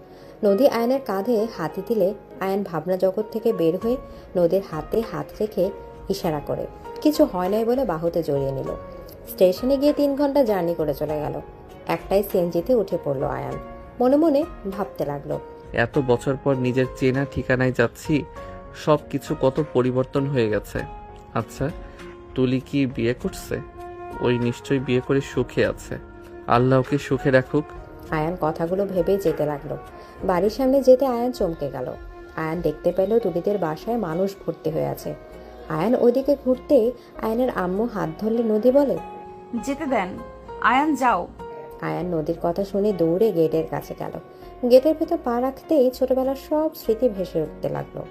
নদী আয়ানের কাঁধে হাত দিলে আয়ান ভাবনা জগৎ থেকে বের হয়ে নদীর হাতে হাত রেখে ইশারা করে কিছু হয় নাই বলে বাহুতে জড়িয়ে নিল। স্টেশনে গিয়ে 3 ঘন্টা জার্নি করে চলে গেল। একটাই সিএনজিতে উঠে পড়লো আয়ান। মনে মনে ভাবতে লাগলো, এত বছর পর নিজের চেনা ঠিকানায় যাচ্ছি, সব কিছু কত পরিবর্তন হয়ে গেছে। আচ্ছা, তুলি কি বিয়ে করছে? ওই নিশ্চয়ই বিয়ে করে সুখে আছে। আল্লাহ ওকে সুখে রাখুক। আয়ান কথাগুলো ভেবে যেতে লাগলো। বাড়ির সামনে যেতে আয়ান চমকে গেল। আয়ান দেখতে পেল তুলিদের বাসায় মানুষ ভর্তি হয়ে আছে। আয়ান ওইদিকে ঘুরতে আয়ানের আম্মু হাত ধরলে নদী বলে, যেতে দেন, আয়ান যাও। আয়ান নদীর কথা শুনে দৌড়ে গেটের কাছে গেল। গেটের ভেতর পা রাখতেই ছোটবেলার সব স্মৃতি ভেসে উঠতে লাগলো।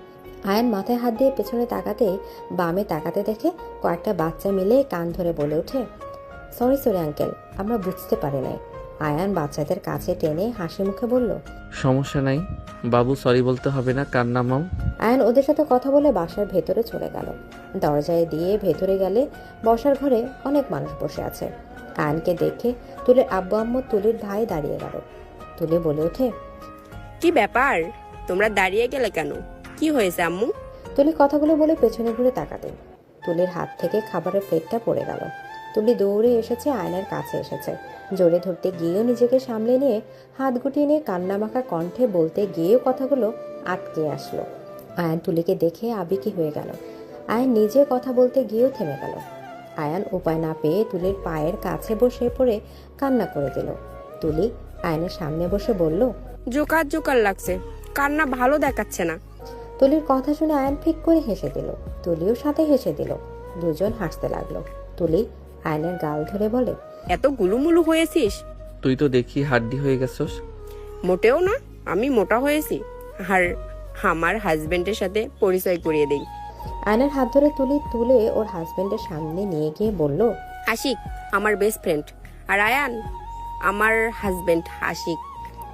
আয়ান মাথায় হাত দিয়ে পেছনে তাকাতে বামে তাকাতে দেখে কয়েকটা বাচ্চা মিলে কান ধরে বলে ওঠে, সরি আঙ্কেল, আমরা বুঝতে পারি নাই। আয়ান বাচ্চাদের কাছে টেনে হাসি মুখে বলল, সমস্যা নাই বাবু, সরি বলতে হবে না, কান্না মাম। আয়ান ওদের সাথে কথা বলে বাসার ভেতরে চলে গেল। দরজায় দিয়ে ভেতরে গেলে বসার ঘরে অনেক মানুষ বসে আছে। আয়ানকে দেখে তুলির আব্বু আম্মু তুলির ভাই দাঁড়িয়ে গেল। তুলি বলে ওঠে, কি ব্যাপার, তোমরা দাঁড়িয়ে গেলে কেন? কি হয়েছে আম্মু? তুলি কথাগুলো বলে পেছনে ঘুরে তাকাতে তুলির হাত থেকে খাবারের প্লেটটা পড়ে গেল। তুলি দৌড়ে এসেছে, আয়নার কাছে এসেছে। জোরে ধরতে গিয়েও নিজেকে সামলে নিয়ে হাত গুটিয়ে নিয়ে কান্নামাখা কণ্ঠে বলতে গিয়েও কথাগুলো আটকে আসলো। আয়ান তুলিকে দেখে আবেগী হয়ে গেল। আয়ান নিজে কথা বলতে গিয়েও থেমে গেল। আয়ান উপায় না পেয়ে তুলির পায়ের কাছে বসে পড়ে কান্না করে দিল। তুলি আয়নের সামনে বসে বলল, জোকার জোকার লাগছে, কান্না ভালো দেখাচ্ছে না। তুলির কথা শুনে আয়ান ফিক করে হেসে দিল। তুলিও সাথে হেসে দিল। দুজন হাসতে লাগলো। তুলি আয়নের গাল ধরে বলে, এত গুলুমুলু হয়েছিস? তুই তো দেখি হাড্ডি হয়ে গেছস। মোটেও না, আমি মোটা হয়েছি। আর আমার হাজবেন্ডের সাথে পরিচয় করিয়ে দেই। আয়নের হাত ধরে তুলি তুলে ওর হাজবেন্ডের সামনে নিয়ে গিয়ে বলল, আশিক আমার বেস্ট ফ্রেন্ড, আর আয়ান আমার হাজবেন্ড আশিক।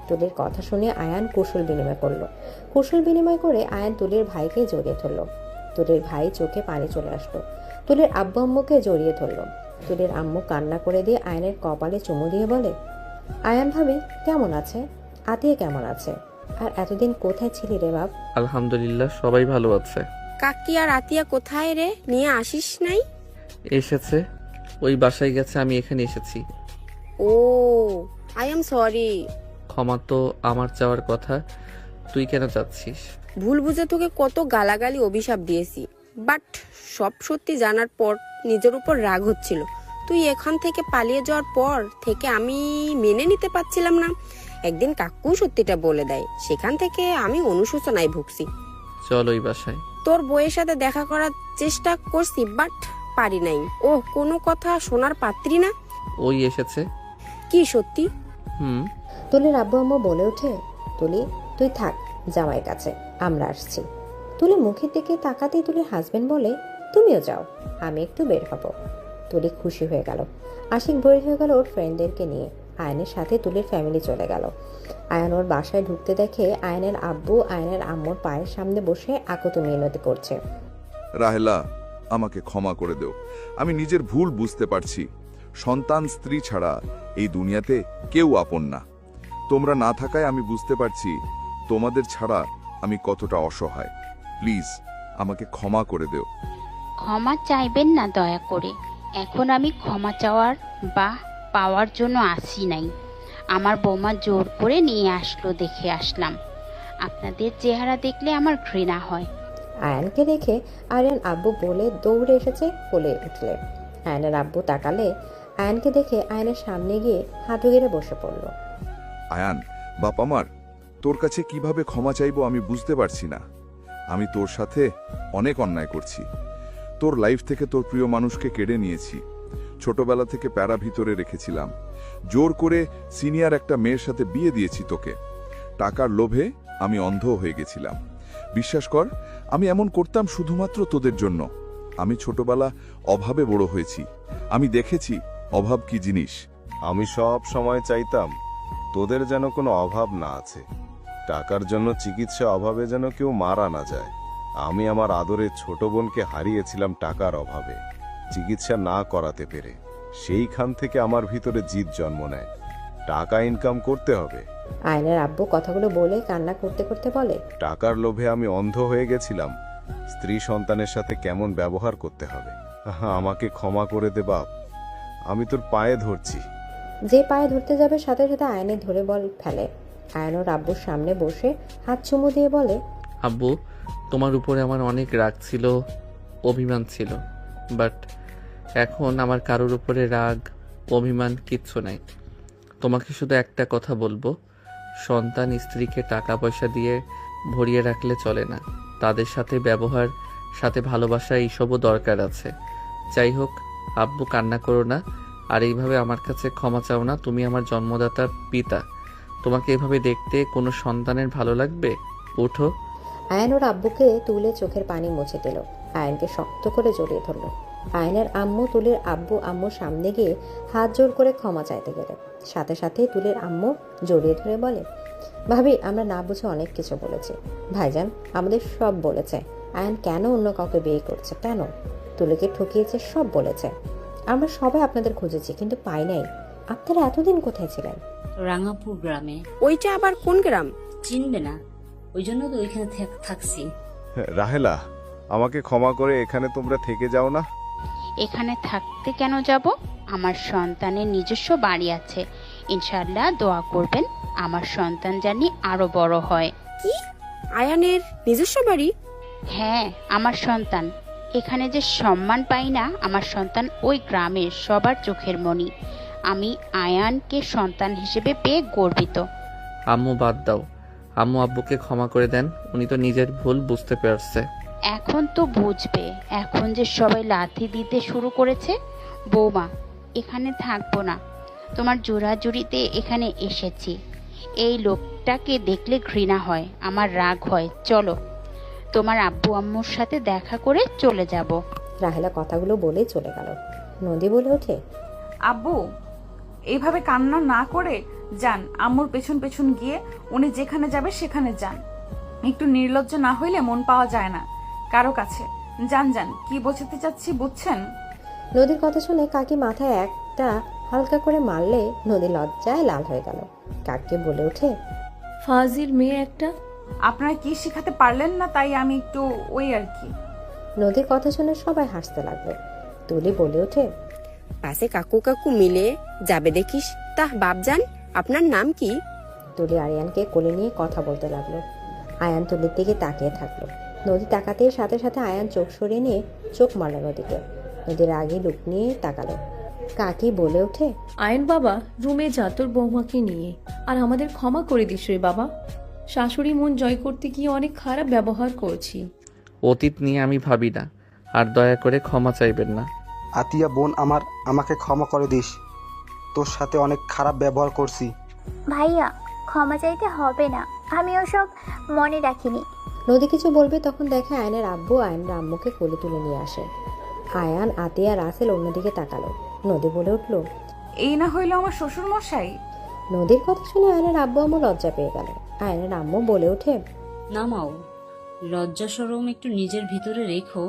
তুলির কথা শুনে আয়ান কুশল বিনিময় করলো। কুশল বিনিময় করে আয়ান তুলির ভাইকে জড়িয়ে ধরলো। তুলির ভাই চোখে পানি চলে আসলো। তুলির আব্বু আম্মুকে জড়িয়ে ধরলো। তুলির আম্মু কান্না করে দিয়ে আয়নের কপালে চুমু দিয়ে বলে, আয়ান ভাবি কেমন আছে? আতিয়া কেমন আছে? আর এতদিন কোথায় ছিলি রে বাপ? আলহামদুলিল্লাহ, সবাই ভালো আছে। কাকি আর আতিয়া কোথায় রে? নিয়ে আসিস নাই? এসেছে, ওই বাসায় গেছে, আমি এখানে এসেছি। ও, আই এম সরি। ক্ষমা তো আমার চাওয়ার কথা, তুই কেন চাচ্ছিস? ভুল বুঝে তোকে কত গালাগালি অভিশাপ দিয়েছি, বাট সব সত্যি জানার পর নিজের উপর রাগ হচ্ছিল। তুই এখান থেকে পালিয়ে যাওয়ার পর থেকে আমি মেনে নিতে পারছিলাম না। একদিন কাকু সত্যিটা বলে দেয়, সেখান থেকে আমি অনুশোচনায় ভুগছি। চল ওই বাসায়। তোর বইয়ের সাথে দেখা করার চেষ্টা করছি, বাট পারি নাই। ও কোনো কথা শোনার পাত্রী না। ওই এসেছে। কি সত্যি? তুলির আব্বু আম্মু বলে ওঠে, তুলি তুই থাক জামাইয়ের কাছে, আমরা আসছি। তুলি মুখের দিকে তাকাতেই তুলির হাজবেন্ড বলে, তুমিও যাও, আমি একটু বের হব। তুলি খুশি হয়ে গেল। আশিক বের হয়ে গেল ওর ফ্রেন্ডদেরকে নিয়ে। আয়নের সাথে তুলির ফ্যামিলি চলে গেল। আয়ন ওর বাসায় ঢুকতে দেখে আয়নের আব্বু আয়নের আম্মুর পায়ের সামনে বসে আকুতি মিনতি করছে। রাহেলা, আমাকে ক্ষমা করে দেও, আমি নিজের ভুল বুঝতে পারছি। সন্তান স্ত্রী ছাড়া এই দুনিয়াতে কেউ আপন না। তোমরা না থাকায় আমি বুঝতে পারছি তোমাদের ছাড়া আমি কতটা অসহায়। প্লিজ আমাকে ক্ষমা করে দেও। ক্ষমা চাইবেন না দয়া করে। এখন আমি ক্ষমা চাওয়ার বা পাওয়ার জন্য আসি নাই। আমার বৌমা জোর করে নিয়ে আসলো, দেখে আসলাম। আপনাদের চেহারা দেখলে আমার ঘৃণা হয়। আয়নকে দেখে আয়ন আব্বু বলে দৌড়ে এসেছে কোলে উঠলে। আয়নের আব্বু তাকালে আয়নকে দেখে আয়নের সামনে গিয়ে হাঁটু গেড়ে বসে পড়ল। আয়ান, বাপ আমার, তোর কাছে কিভাবে ক্ষমা চাইবো আমি বুঝতে পারছি না। আমি তোর সাথে অনেক অন্যায় করছি। তোর লাইফ থেকে তোর প্রিয় মানুষকে কেড়ে নিয়েছি। ছোটবেলা থেকে প্যারা ভিতরে রেখেছিলাম, জোর করে সিনিয়র একটা মেয়ের সাথে বিয়ে দিয়েছি তোকে। টাকার লোভে আমি অন্ধ হয়ে গেছিলাম। বিশ্বাস কর, আমি এমন করতাম শুধুমাত্র তোদের জন্য। আমি ছোটবেলা অভাবে বড় হয়েছি, আমি দেখেছি অভাব কি জিনিস। আমি সব সময় চাইতাম তোদের যেন কোনো অভাব না আছে। টাকার জন্য চিকিৎসা অভাবে যেন কেউ মারা না যায়। আমি আমার আদরের ছোট বোনকে হারিয়েছিলাম টাকার অভাবে, চিকিৎসা না করাতে পেরে। সেইখান থেকে আমার ভিতরে জিদ জন্ম নেয়, টাকা ইনকাম করতে হবে। আয়নের আব্বু কথাগুলো বলে কান্না করতে করতে বলে, টাকার লোভে আমি অন্ধ হয়ে গেছিলাম। স্ত্রী সন্তানের সাথে কেমন ব্যবহার করতে হবে। আমাকে ক্ষমা করে দে বাপ, আমি তোর পায়ে ধরছি। যে পায়ে ধরতে যাবে সাথে সাথে আয়নে ধরে বল ফেলে। আয়ন ওর আব্বুর সামনে বসে হাত চুমু দিয়ে বলে, আব্বু, তোমার উপরে আমার অনেক রাগ ছিল, অভিমান ছিল, বাট এখন আমার কারোর উপরে রাগ অভিমান কিচ্ছু নাই। তোমাকে শুধু একটা কথা বলবো, সন্তান স্ত্রীকে টাকা পয়সা দিয়ে ভরিয়ে রাখলে চলে না। তাদের সাথে ব্যবহার, সাথে ভালোবাসা এইসবও দরকার আছে। যাই হোক আব্বু, কান্না করো না, আর এইভাবে আমার কাছে ক্ষমা চাও না। তুমি আমার জন্মদাতা পিতা, তোমাকে এভাবে দেখতে কোনো সন্তানের ভালো লাগবে? ওঠো। আয়ন ওর আব্বুকে তুলে চোখের পানি মুছে দিল, আয়নকে শক্ত করে জড়িয়ে ধরল। আয়নের আম্মু তুলির আব্বু আম্মুর সামনে গিয়ে হাত জোর করে ক্ষমা চাইতে গেলে সাথে সাথে তুলির আম্মু জড়িয়ে ধরে বলে, ভাবি, আমরা না বুঝে অনেক কিছু বলেছি। ভাইজান আমাদের সব বলেছে, আয়ন কেন অন্য কাউকে বিয়ে করছে, কেন তুলিকে ঠকিয়েছে, সব বলেছে। আমরা সবাই আপনাদের খুঁজেছি কিন্তু পাই নাই। আপনারা এতদিন কোথায় ছিলেন? রাঙাপুর গ্রামে। ওইটা আবার কোন গ্রাম? চিনবে না, ওই জন্য তো ওইখানে থাকছি। রাহেলা, আমাকে ক্ষমা করে এখানে তোমরা থেকে যাও না। এখানে থাকতে কেন যাব? আমার সন্তানের নিজস্ব বাড়ি আছে, ইনশাআল্লাহ দোয়া করবেন আমার সন্তান জানি আরো বড় হয়। কি? আয়ানের নিজস্ব বাড়ি? হ্যাঁ, আমার সন্তান। এখানে যে সম্মান পাই না, আমার সন্তান ওই গ্রামের সবার চোখের মণি। আমি আয়ানকে সন্তান হিসেবে পেয়ে গর্বিত। আম্মু বাদ দাও, আম্মু আব্বুকে ক্ষমা করে দেন, উনি তো নিজের ভুল বুঝতে পারছে। এখন তো বুঝবে, এখন যে সবাই লাথি দিতে শুরু করেছে। বৌমা, এখানে থাকবো না, তোমার জোড়াজুড়িতে এখানে এসেছি। এই লোকটাকে দেখলে ঘৃণা হয়, আমার রাগ হয়। চলো, তোমার আব্বু আম্মুর সাথে দেখা করে চলে যাব। রাহেলা কথাগুলো বলে চলে গেল। নদী বলে ওঠে, আব্বু এইভাবে কান্না না করে যান, আম্মুর পেছন পেছন গিয়ে উনি যেখানে যাবে সেখানে যান। একটু নির্লজ্জ না হইলে মন পাওয়া যায় না কারো কাছে। যান যান, কি বোঝাতে চাচ্ছি বুঝছেন? নদীর কথা শুনে কাকি মাথায় একটা হালকা করে মারলে নদী লজ্জায় লাল হয়ে গেল। কাকি বলে ওঠে, ফাজিল মেয়ে একটা। আপনারা কি শিখাতে পারলেন না, তাই আমি একটু ওই আর কি। নদীর কথা শুনে সবাই হাসতে লাগলো। তুলি বলে ওঠে, পাশে কাকু কাকু মিলে যাবে দেখিস। তা বাপজান, আপনার নাম কি? তুলি আরিয়ানকে কোলে নিয়ে কথা বলতে লাগলো। আয়ান তুলির দিকে তাকিয়ে থাকলো। নদী তাকাতেই সাথে সাথে আয়ান চোখ সরিয়ে নিয়ে চোখ মারল নদীকে। নদীর আগে লুক নিয়ে তাকালো। কাকি বলে ওঠে, আয়ন বাবা, রুমে যা তোর বৌমাকে নিয়ে, আর আমাদের ক্ষমা করে দিস রে বাবা। শাশুড়ি মন জয় করতে গিয়ে অনেক খারাপ ব্যবহার করছি। অতীত নিয়ে আমি ভাবি না, আর দয়া করে ক্ষমা চাইবেন না। আতিয়া বোন, আমাকে ক্ষমা করে দিস, তোর সাথে অনেক খারাপ ব্যবহার করছি। ভাইয়া, ক্ষমা চাইতে হবে না, আমি ওসব মনে রাখিনি। নদী কিছু বলবে তখন দেখে আয়নের আব্বু আয়নের আম্মুকে কোলে তুলে নিয়ে আসে। আয়ান, আতিয়া, রাসেল অন্যদিকে তাকালো। নদী বলে উঠল, এই না হইলো আমার শ্বশুর মশাই। নদীর কথা শুনে আয়নের আব্বু আম্মু লজ্জা পেয়ে গেল। আয়নের আম্মু বলে ওঠে, নামাও, লজ্জা শরম একটু নিজের ভিতরে রেখো।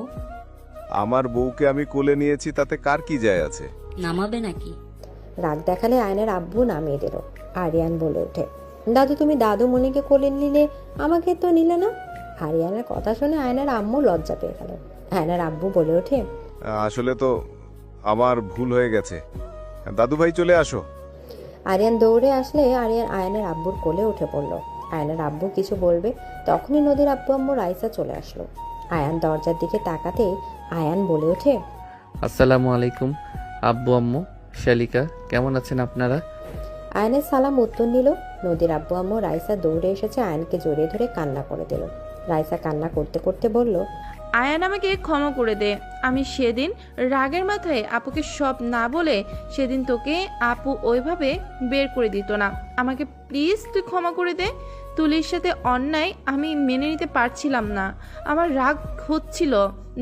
আমার বউকে আমি কোলে নিয়েছি, তাতে কার কি যায় আছে? নামাবে নাকি? রাগ দেখালে আয়নের আব্বু নামিয়ে দিল। আরিয়ান বলে ওঠে, দাদু তুমি দাদু মনিকে কোলে নিলে, আমাকে তো নিলে না। আরিয়ানের কথা শুনে আয়নের আম্মু লজ্জা পেয়ে গেল। আয়নের আব্বু বলে ওঠে, আসলে তো আমার ভুল হয়ে গেছে, দাদু ভাই চলে আসো। আরিয়ান দৌড়ে আসলে আরিয়ান আয়নের আব্বুর কোলে উঠে পড়ল। আয়নের আব্বু কিছু বলবে তখনই নদীর আব্বু আম্মু রাইসা চলে আসলো। আয়ান দরজার দিকে তাকাতেই আয়ান বলে ওঠে, আসসালামু আলাইকুম আব্বু আম্মু, শালিকা, কেমন আছেন আপনারা? আয়নের সালাম উত্তর নিল। নদীর আব্বু আম্মু রাইসা দৌড়ে এসেছে, আয়নকে জড়িয়ে ধরে কান্না করে দিল। রাইসা কান্না করতে করতে বলল, আয়ান আমাকে ক্ষমা করে দে। আমি সেদিন রাগের মাথায় আপুকে সব না বলে সেদিন তোকে আপু ওইভাবে বের করে দিত না। আমাকে প্লিজ তুই ক্ষমা করে দে। তুলির সাথে অন্যায় আমি মেনে নিতে পারছিলাম না। আমার রাগ হচ্ছিল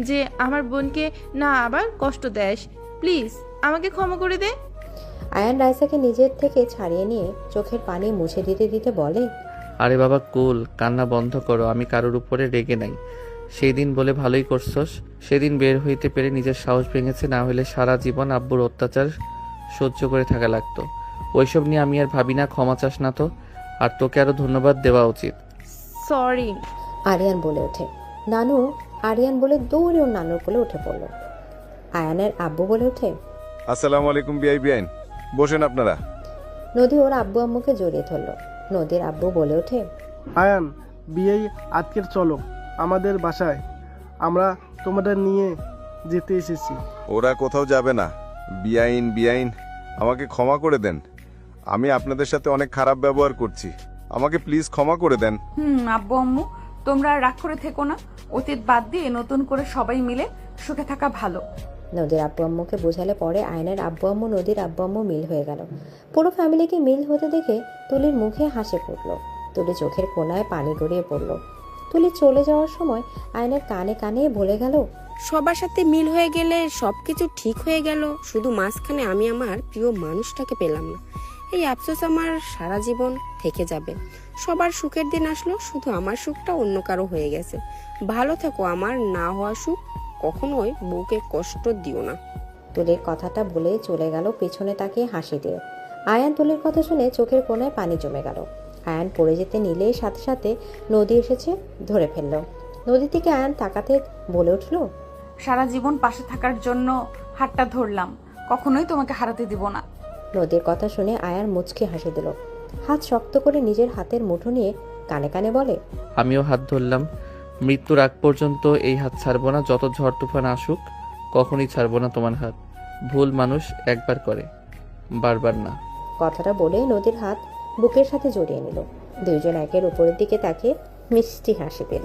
যে আমার বোনকে না আবার কষ্ট দেস। প্লিজ আমাকে ক্ষমা করে দে। আয়ান রাইসাকে নিজের থেকে ছাড়িয়ে নিয়ে চোখের পানি মুছে দিতে দিতে বলে, আরে বাবা কুল, কান্না বন্ধ করো। আমি কারোর উপরে রেগে নাই। সেই দিন বলে ভালোই করছস। সেদিন বের হইতে পেরে নিজের সাহস ভেঙেছে, না হলে সারা জীবন আব্বুর অত্যাচার সহ্য করে থাকা লাগতো। ওইসব নিয়ে আমি আর ভাবি না, ক্ষমা চাস না তো? আর তোকে আরো ধন্যবাদ দেওয়া উচিত। সরি। আরিয়ান বলে ওঠে। নানু, আরিয়ান বলে দৌড়ে ওর নানুর কোলে উঠে পড়ল। আয়ানের আব্বু বলে ওঠে, আসসালামু আলাইকুম বিআই, বসেন আপনারা। নদী ওর আব্বু আম্মুকে জড়িয়ে ধরল। নদীর আব্বু বলে ওঠে, আয়ান, বিয়ে আজকের চলো আমাদের বাসায়, আমরা তোমাদের নিয়ে যেতে এসেছি। ওরা কোথাও যাবে না। বিআইন, আমাকে ক্ষমা করে দেন। আমি আপনাদের সাথে অনেক খারাপ ব্যবহার করছি, আমাকে প্লিজ ক্ষমা করে দেন। আব্বু আম্মু, তোমরা আর রাগ করে থেকো না। অতীত বাদ দিয়ে নতুন করে সবাই মিলে সুখে থাকা ভালো। নদীর আব্বু আম্মুকে বোঝালে পরে আয়নের আব্বু আম্মু নদীর আব্বু আম্মু মিল হয়ে গেল। পুরো ফ্যামিলিকে মিল হতে দেখে তুলির মুখে হাসি ফুটল। তুলি চোখের কোনায় পানি গড়িয়ে পড়ল। তুলি চলে যাওয়ার সময় আয়নের কানে কানে বলে গেল, সবার সাথে মিল হয়ে গেলে সবকিছু ঠিক হয়ে গেল, শুধু মাঝখানে আমি আমার প্রিয় মানুষটাকে পেলাম না। এই আফসোস আমার সারা জীবন থেকে যাবে। সবার সুখের দিন আসলো, শুধু আমার সুখটা অন্য কারো হয়ে গেছে। ভালো থেকো, আমার না হওয়া সুখ কখনোই বউকে কষ্ট দিও না। তুলির কথাটা বলে চলে গেল পেছনে তাকিয়ে হাসি দিয়ে। আয়ান তুলির কথা শুনে চোখের কোনায় পানি জমে গেল। আয়ান পড়ে যেতে নিলে সাথে সাথে নদী এসেছে, ধরে ফেলল। নদী থেকে আয়ান তাকাতে বলে উঠল, সারা জীবন পাশে থাকার জন্য হাতটা ধরলাম, কখনোই তোমাকে হারাতে দিব না। নদীর কথা শুনে আয়ান মুচকি হাসি দিল। হাত শক্ত করে নিজের হাতের মুঠো নিয়ে কানে কানে বলে, আমিও হাত ধরলাম। মৃত্যুর আগ পর্যন্ত এই হাত ছাড়বো না। যত ঝড় তুফান আসুক কখনই ছাড়বো না তোমার হাত। ভুল মানুষ একবার করে, বারবার না। কথাটা বলে নদীর হাত বুকের সাথে জড়িয়ে নিল। দুইজন একের উপরের দিকে তাকিয়ে মিষ্টি হাসি পেল।